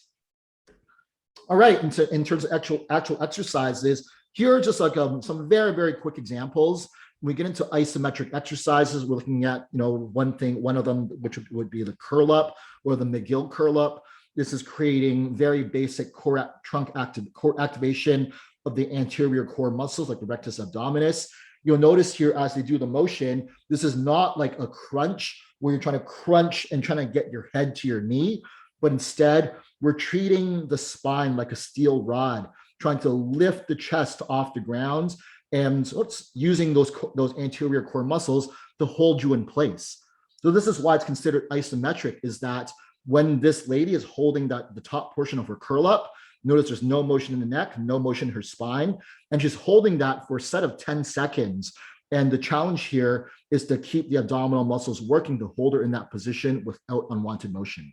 All right, in terms of actual exercises, here are just like some very, very quick examples. When we get into isometric exercises, we're looking at, one of them, which would be the curl up or the McGill curl up. This is creating very basic core activation of the anterior core muscles like the rectus abdominis. You'll notice here as they do the motion, this is not like a crunch where you're trying to crunch and trying to get your head to your knee, but instead we're treating the spine like a steel rod, trying to lift the chest off the ground and using those anterior core muscles to hold you in place. So this is why it's considered isometric, is that when this lady is holding the top portion of her curl up, notice there's no motion in the neck, no motion in her spine, and she's holding that for a set of 10 seconds. And the challenge here is to keep the abdominal muscles working to hold her in that position without unwanted motion.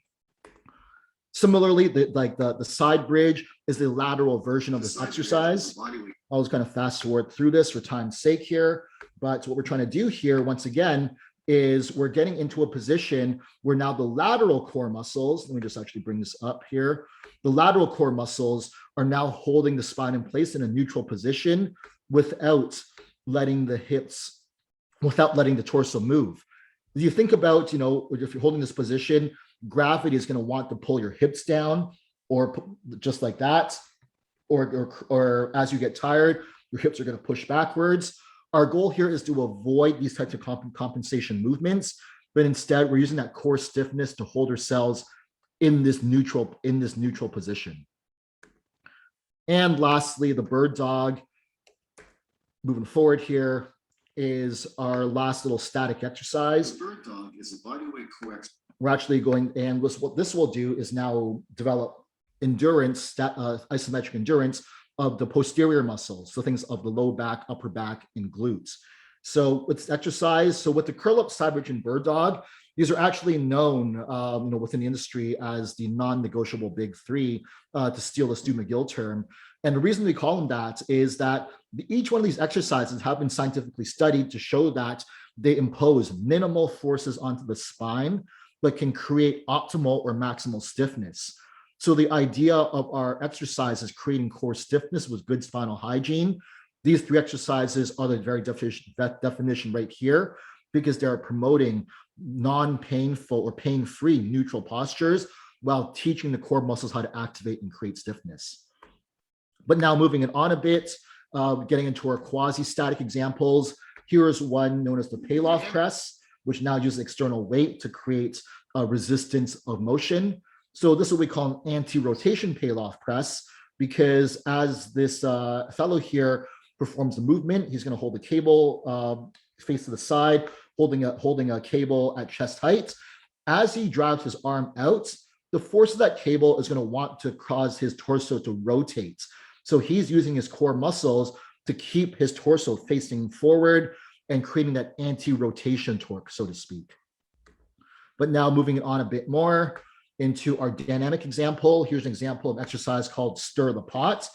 Similarly, the side bridge is the lateral version of this exercise. I'll just kind of fast forward through this for time's sake here. But what we're trying to do here, once again, is we're getting into a position where now the lateral core muscles, let me just actually bring this up here. The lateral core muscles are now holding the spine in place in a neutral position without letting the torso move. If you think about, if you're holding this position, gravity is going to want to pull your hips down or just like that, or as you get tired, your hips are going to push backwards. Our goal here is to avoid these types of compensation movements, but instead we're using that core stiffness to hold ourselves in this neutral position. And lastly, the bird dog. Moving forward here is our last little static exercise. The bird dog is a bodyweight correction. We're actually going, and what this will do is now develop endurance, isometric endurance of the posterior muscles, so things of the low back, upper back, and glutes. So it's exercise. So with the curl up side bridge and bird dog, these are actually known, within the industry as the non-negotiable big three, to steal a Stu McGill term. And the reason we call them that is that each one of these exercises have been scientifically studied to show that they impose minimal forces onto the spine, but can create optimal or maximal stiffness. So the idea of our exercise is creating core stiffness with good spinal hygiene. These three exercises are the very definition right here, because they're promoting non-painful or pain-free neutral postures while teaching the core muscles how to activate and create stiffness. But now moving it on a bit, getting into our quasi-static examples, here is one known as the Payload press, which now uses external weight to create a resistance of motion. So this is what we call an anti-rotation Payload press, because as this fellow here performs the movement, he's going to hold the cable face to the side, holding a cable at chest height. As he drives his arm out, the force of that cable is going to want to cause his torso to rotate. So he's using his core muscles to keep his torso facing forward and creating that anti-rotation torque, so to speak. But now moving it on a bit more into our dynamic example, here's an example of exercise called stir the pot.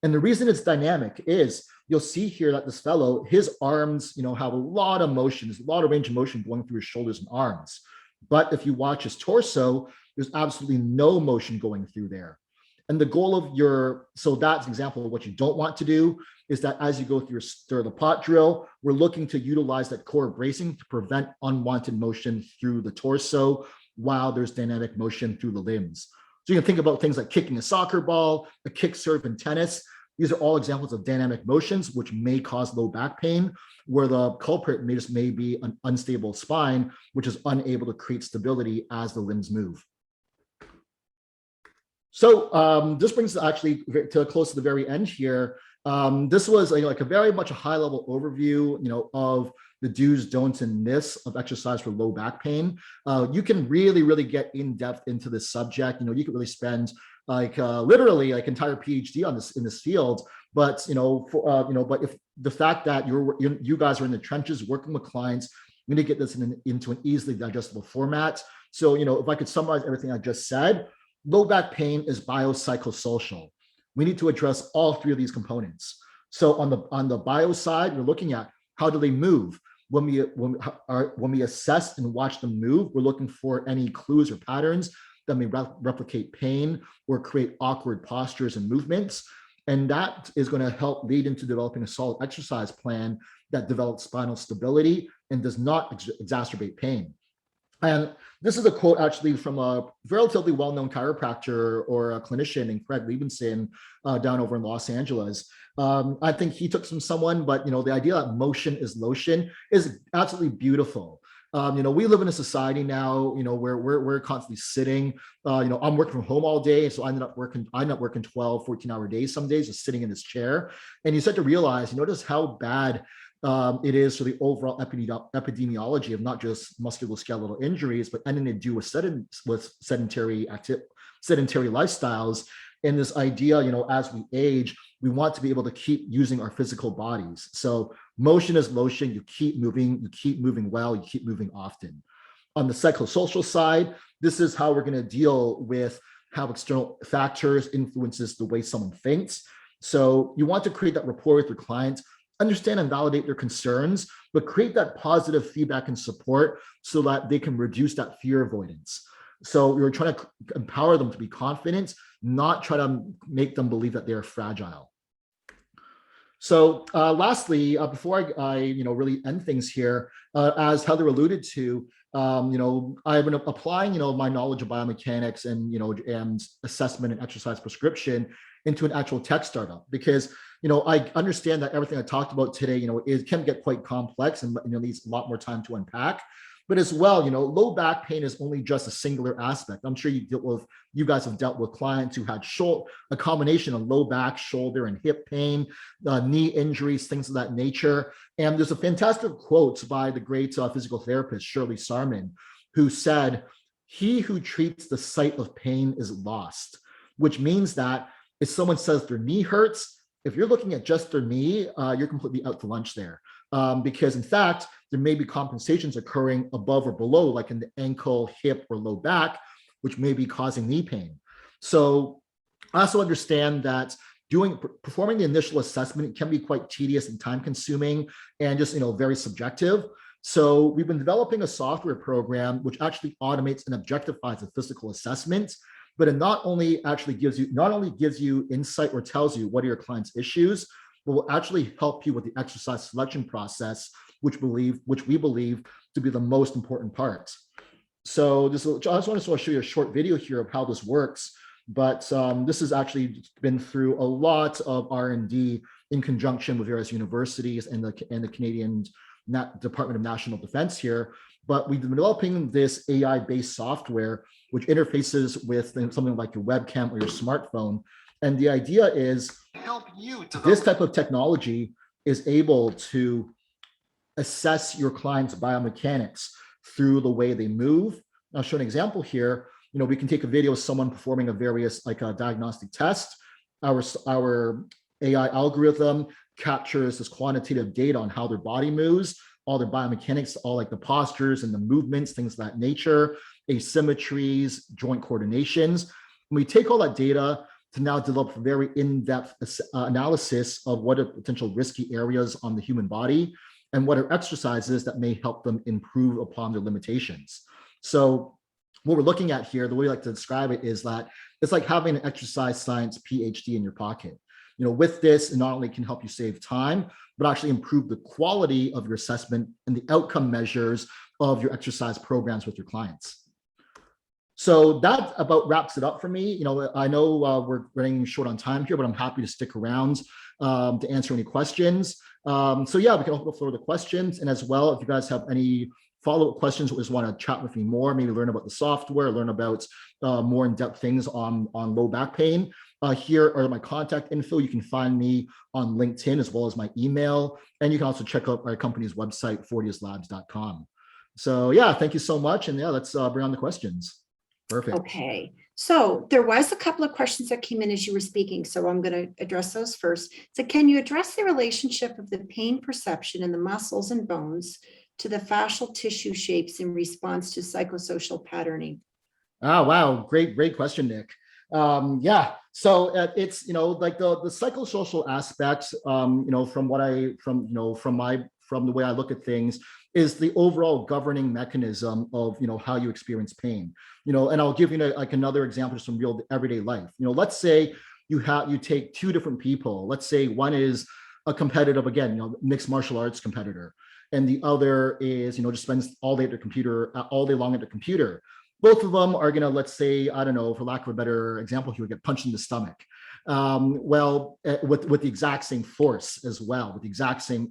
And the reason it's dynamic is you'll see here that this fellow, his arms, have a lot of motion, there's a lot of range of motion going through his shoulders and arms. But if you watch his torso, there's absolutely no motion going through there. And the goal of so that's an example of what you don't want to do, is that as you go through your stir the pot drill, we're looking to utilize that core bracing to prevent unwanted motion through the torso while there's dynamic motion through the limbs. So you can think about things like kicking a soccer ball, a kick serve in tennis. These are all examples of dynamic motions, which may cause low back pain, where the culprit may be an unstable spine, which is unable to create stability as the limbs move. So this brings us actually to close to the very end here. This was like a very much a high level overview, of the do's, don'ts, and myths of exercise for low back pain. You can really get in depth into this subject. You can really spend literally entire PhD on this in this field. But but if the fact that you guys are in the trenches working with clients, we need to get this into an easily digestible format. So if I could summarize everything I just said, low back pain is biopsychosocial. We need to address all three of these components. So on the bio side, we're looking at how do they move. When we assess and watch them move, we're looking for any clues or patterns that may replicate pain or create awkward postures and movements. And that is going to help lead into developing a solid exercise plan that develops spinal stability and does not exacerbate pain. And this is a quote actually from a relatively well-known chiropractor or a clinician in Craig Liebenson down over in Los Angeles. I think he took from someone, but the idea that motion is lotion is absolutely beautiful. We live in a society now, where we're constantly sitting. I'm working from home all day, so I ended up working 12, 14-hour days some days, just sitting in this chair. And you start to realize, just how bad it is for the overall epidemiology of not just musculoskeletal injuries, but anything to do with sedentary lifestyles. And this idea, as we age, we want to be able to keep using our physical bodies. So motion is lotion. You keep moving well, you keep moving often. On the psychosocial side, this is how we're going to deal with how external factors influences the way someone thinks. So you want to create that rapport with your client, understand and validate their concerns, but create that positive feedback and support so that they can reduce that fear avoidance. So you're trying to empower them to be confident, not try to make them believe that they're fragile. So lastly, before I really end things here, as Heather alluded to, I've been applying, my knowledge of biomechanics and assessment and exercise prescription into an actual tech startup, because I understand that everything I talked about today, it can get quite complex and needs a lot more time to unpack. But as well, low back pain is only just a singular aspect. I'm sure you guys have dealt with clients who had a combination of low back, shoulder, and hip pain, knee injuries, things of that nature. And there's a fantastic quote by the great physical therapist, Shirley Sarman, who said, "He who treats the sight of pain is lost," which means that if someone says their knee hurts, if you're looking at just their knee, you're completely out to lunch there. because in fact, there may be compensations occurring above or below, like in the ankle, hip, or low back, which may be causing knee pain. So I also understand that performing the initial assessment can be quite tedious and time consuming and just, very subjective. So we've been developing a software program which actually automates and objectifies the physical assessment, but it not only gives you insight or tells you what are your client's issues, but will actually help you with the exercise selection process, which we believe to be the most important part. So I just want to show you a short video here of how this works. But this has actually been through a lot of R&D in conjunction with various universities and the Canadian Department of National Defense here. But we've been developing this AI-based software which interfaces with something like your webcam or your smartphone. And the idea is this type of technology is able to assess your client's biomechanics through the way they move. I'll show an example here. We can take a video of someone performing a various diagnostic test. Our AI algorithm captures this quantitative data on how their body moves, all their biomechanics, all like the postures and the movements, things of that nature, asymmetries, joint coordinations. And we take all that data to now develop a very in-depth analysis of what are potential risky areas on the human body and what are exercises that may help them improve upon their limitations. So what we're looking at here, the way I like to describe it is that it's like having an exercise science PhD in your pocket. With this, it not only can help you save time, but actually improve the quality of your assessment and the outcome measures of your exercise programs with your clients. So that about wraps it up for me. I know we're running short on time here, but I'm happy to stick around to answer any questions. So yeah, we can open the floor to questions. And as well, if you guys have any follow-up questions or just want to chat with me more, maybe learn about the software, learn about more in-depth things on low back pain, here are my contact info. You can find me on LinkedIn as well as my email. And you can also check out our company's website, fortiuslabs.com. So yeah, thank you so much. And yeah, let's bring on the questions. Perfect. Okay. So there was a couple of questions that came in as you were speaking. So I'm going to address those first. So can you address the relationship of the pain perception in the muscles and bones to the fascial tissue shapes in response to psychosocial patterning? Oh, wow. Great question, Nick. Yeah. So it's, like the psychosocial aspects, from the way I look at things is the overall governing mechanism of, how you experience pain, and I'll give you like another example just from real everyday life. Let's say you take two different people. Let's say one is a competitive, again, mixed martial arts competitor. And the other is, just spends all day at their computer, all day long at their computer. Both of them are going to, let's say, I don't know, for lack of a better example, he would get punched in the stomach. With the exact same force as well, with the exact same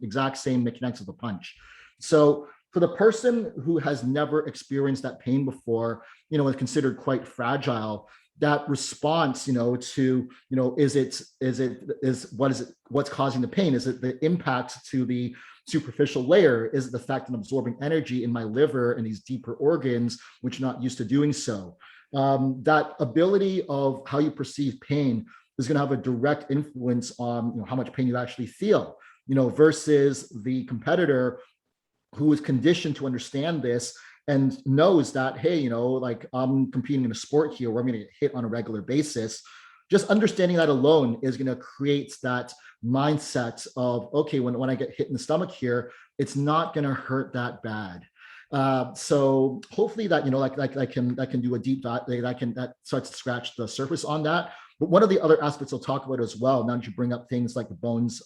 mechanics of the punch. So for the person who has never experienced that pain before, is considered quite fragile. That response, what's causing the pain? Is it the impact to the superficial layer? Is it the fact that I'm absorbing energy in my liver and these deeper organs, which are not used to doing so? That ability of how you perceive pain is going to have a direct influence on how much pain you actually feel, versus the competitor who is conditioned to understand this and knows that, hey, like I'm competing in a sport here where I'm going to get hit on a regular basis. Just understanding that alone is going to create that mindset of, okay, when I get hit in the stomach here, it's not going to hurt that bad. So hopefully that, I can do a deep dive, that starts to scratch the surface on that. But one of the other aspects I'll talk about as well, now that you bring up things like the bones,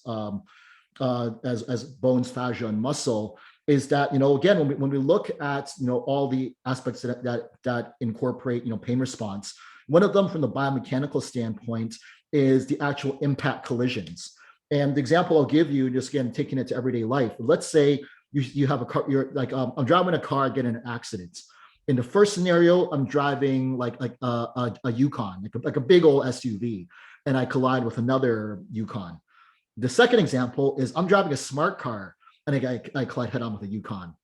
as bones, fascia, and muscle, is that, again, when we look at, all the aspects that incorporate, pain response, one of them from the biomechanical standpoint is the actual impact collisions. And the example I'll give you, just again, taking it to everyday life. Let's say you have a car, you're like, I'm driving a car, get in an accident. In the first scenario, I'm driving like a Yukon, like a big old SUV, and I collide with another Yukon. The second example is I'm driving a smart car, and I collide head on with a Yukon.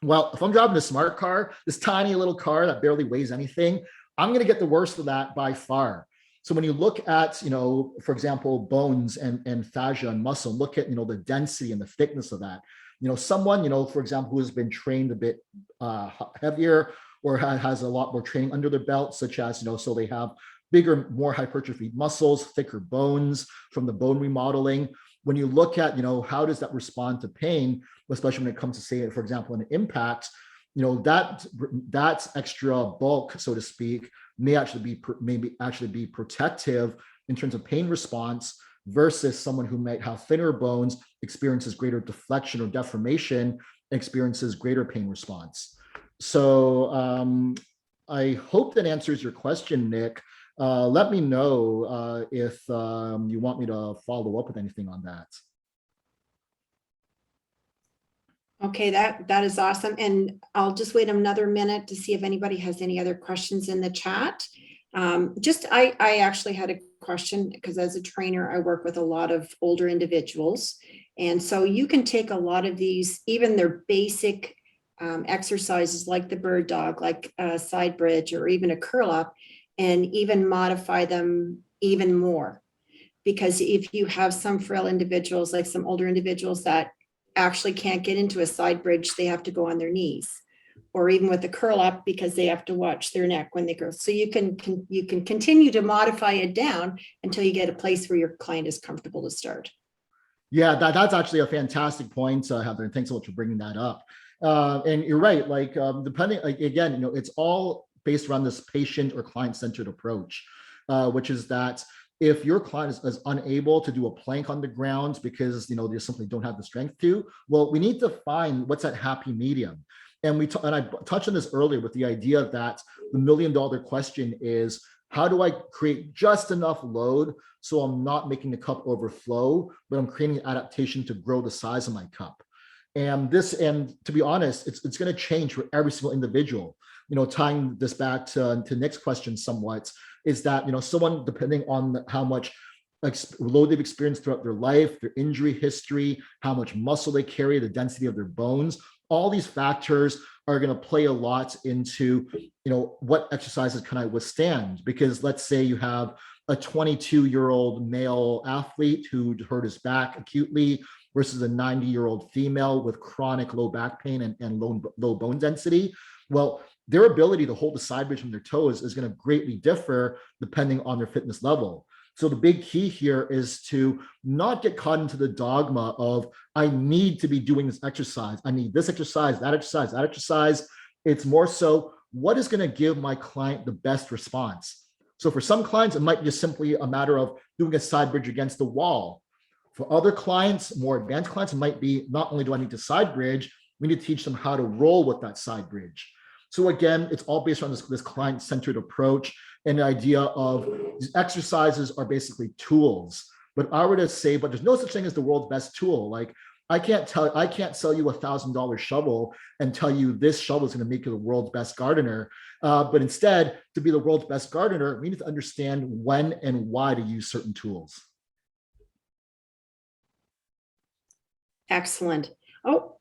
Well, if I'm driving a smart car, this tiny little car that barely weighs anything, I'm going to get the worst of that by far. So when you look at, for example, bones and fascia and muscle, look at, the density and the thickness of that. Someone, for example, who has been trained a bit heavier or has a lot more training under their belt, such as, so they have bigger, more hypertrophy muscles, thicker bones from the bone remodeling. When you look at, how does that respond to pain, especially when it comes to, say, for example, an impact, that extra bulk, so to speak, may actually be protective in terms of pain response versus someone who might have thinner bones, experiences greater deflection or deformation, experiences greater pain response. So I hope that answers your question, Nick. Let me know if you want me to follow up with anything on that. Okay, that is awesome. And I'll just wait another minute to see if anybody has any other questions in the chat. I actually had a question because as a trainer, I work with a lot of older individuals. And so you can take a lot of these, even their basic exercises like the bird dog, like a side bridge or even a curl up, and even modify them even more. Because if you have some frail individuals, like some older individuals that actually can't get into a side bridge, they have to go on their knees, or even with the curl up because they have to watch their neck when they go. So you can continue to modify it down until you get a place where your client is comfortable to start. Yeah, that's actually a fantastic point, Heather, and thanks so much for bringing that up. And you're right, like depending, like again, it's all based around this patient or client-centered approach, which is that if your client is unable to do a plank on the ground because they simply don't have the strength to, well, we need to find what's that happy medium. And I touched on this earlier with the idea that the $1 million question is, how do I create just enough load so I'm not making the cup overflow, but I'm creating an adaptation to grow the size of my cup? And to be honest, it's going to change for every single individual. Tying this back to Nick's question somewhat, is that someone, depending on how much load they've experienced throughout their life, their injury history, how much muscle they carry, the density of their bones, all these factors are going to play a lot into what exercises can I withstand. Because let's say you have a 22-year-old male athlete who hurt his back acutely versus a 90-year-old female with chronic low back pain and low bone density. Well, their ability to hold the side bridge from their toes is going to greatly differ depending on their fitness level. So the big key here is to not get caught into the dogma of, I need to be doing this exercise. I need this exercise, that exercise, that exercise. It's more so, what is going to give my client the best response? So for some clients, it might be just simply a matter of doing a side bridge against the wall. For other clients, more advanced clients, it might be, not only do I need to side bridge, we need to teach them how to roll with that side bridge. So again, it's all based on this client-centered approach and the idea of these exercises are basically tools. But I were to say, but there's no such thing as the world's best tool. Like I can't sell you $1,000 shovel and tell you this shovel is going to make you the world's best gardener. But instead, to be the world's best gardener, we need to understand when and why to use certain tools. Excellent. Oh,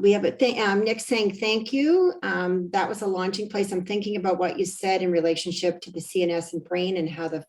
we have a Nick saying thank you. That was a launching place. I'm thinking about what you said in relationship to the CNS and brain and how the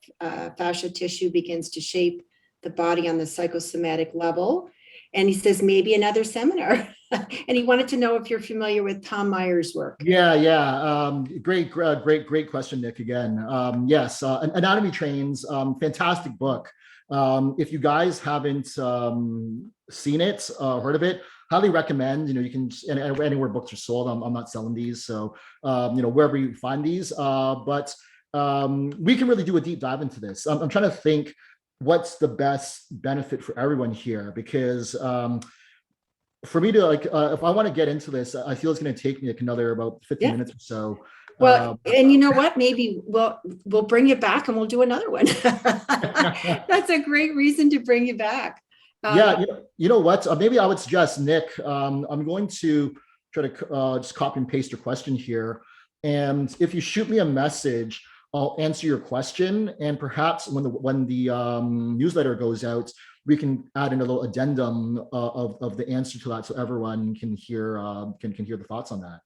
fascia tissue begins to shape the body on the psychosomatic level. And he says maybe another seminar. And he wanted to know if you're familiar with Tom Meyer's work. Yeah. Great question, Nick. Again, yes. Anatomy Trains, fantastic book. If you guys haven't seen it, heard of it, highly recommend. You can anywhere books are sold. I'm not selling these, so wherever you find these. But we can really do a deep dive into this. I'm trying to think what's the best benefit for everyone here, because for me to if I want to get into this, I feel it's going to take me another about 15 minutes or so. Well, and you know what? Maybe we'll bring you back and we'll do another one. That's a great reason to bring you back. Yeah, you know what? Maybe I would suggest, Nick, I'm going to try to just copy and paste your question here. And if you shoot me a message, I'll answer your question. And perhaps when the newsletter goes out, we can add in a little addendum of the answer to that, so everyone can hear the thoughts on that.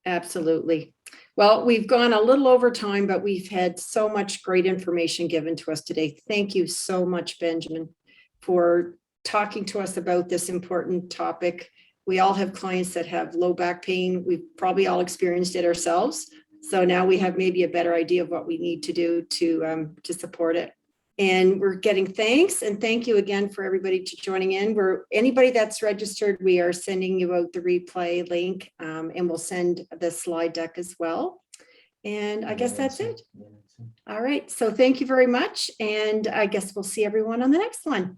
Absolutely. Well, we've gone a little over time, but we've had so much great information given to us today. Thank you so much, Benjamin, for talking to us about this important topic. We all have clients that have low back pain. We've probably all experienced it ourselves. So now we have maybe a better idea of what we need to do to support it. And we're getting thanks, and thank you again for everybody to joining in. Anybody that's registered, we are sending you out the replay link, and we'll send the slide deck as well. And I guess that's it. All right, so thank you very much, and I guess we'll see everyone on the next one.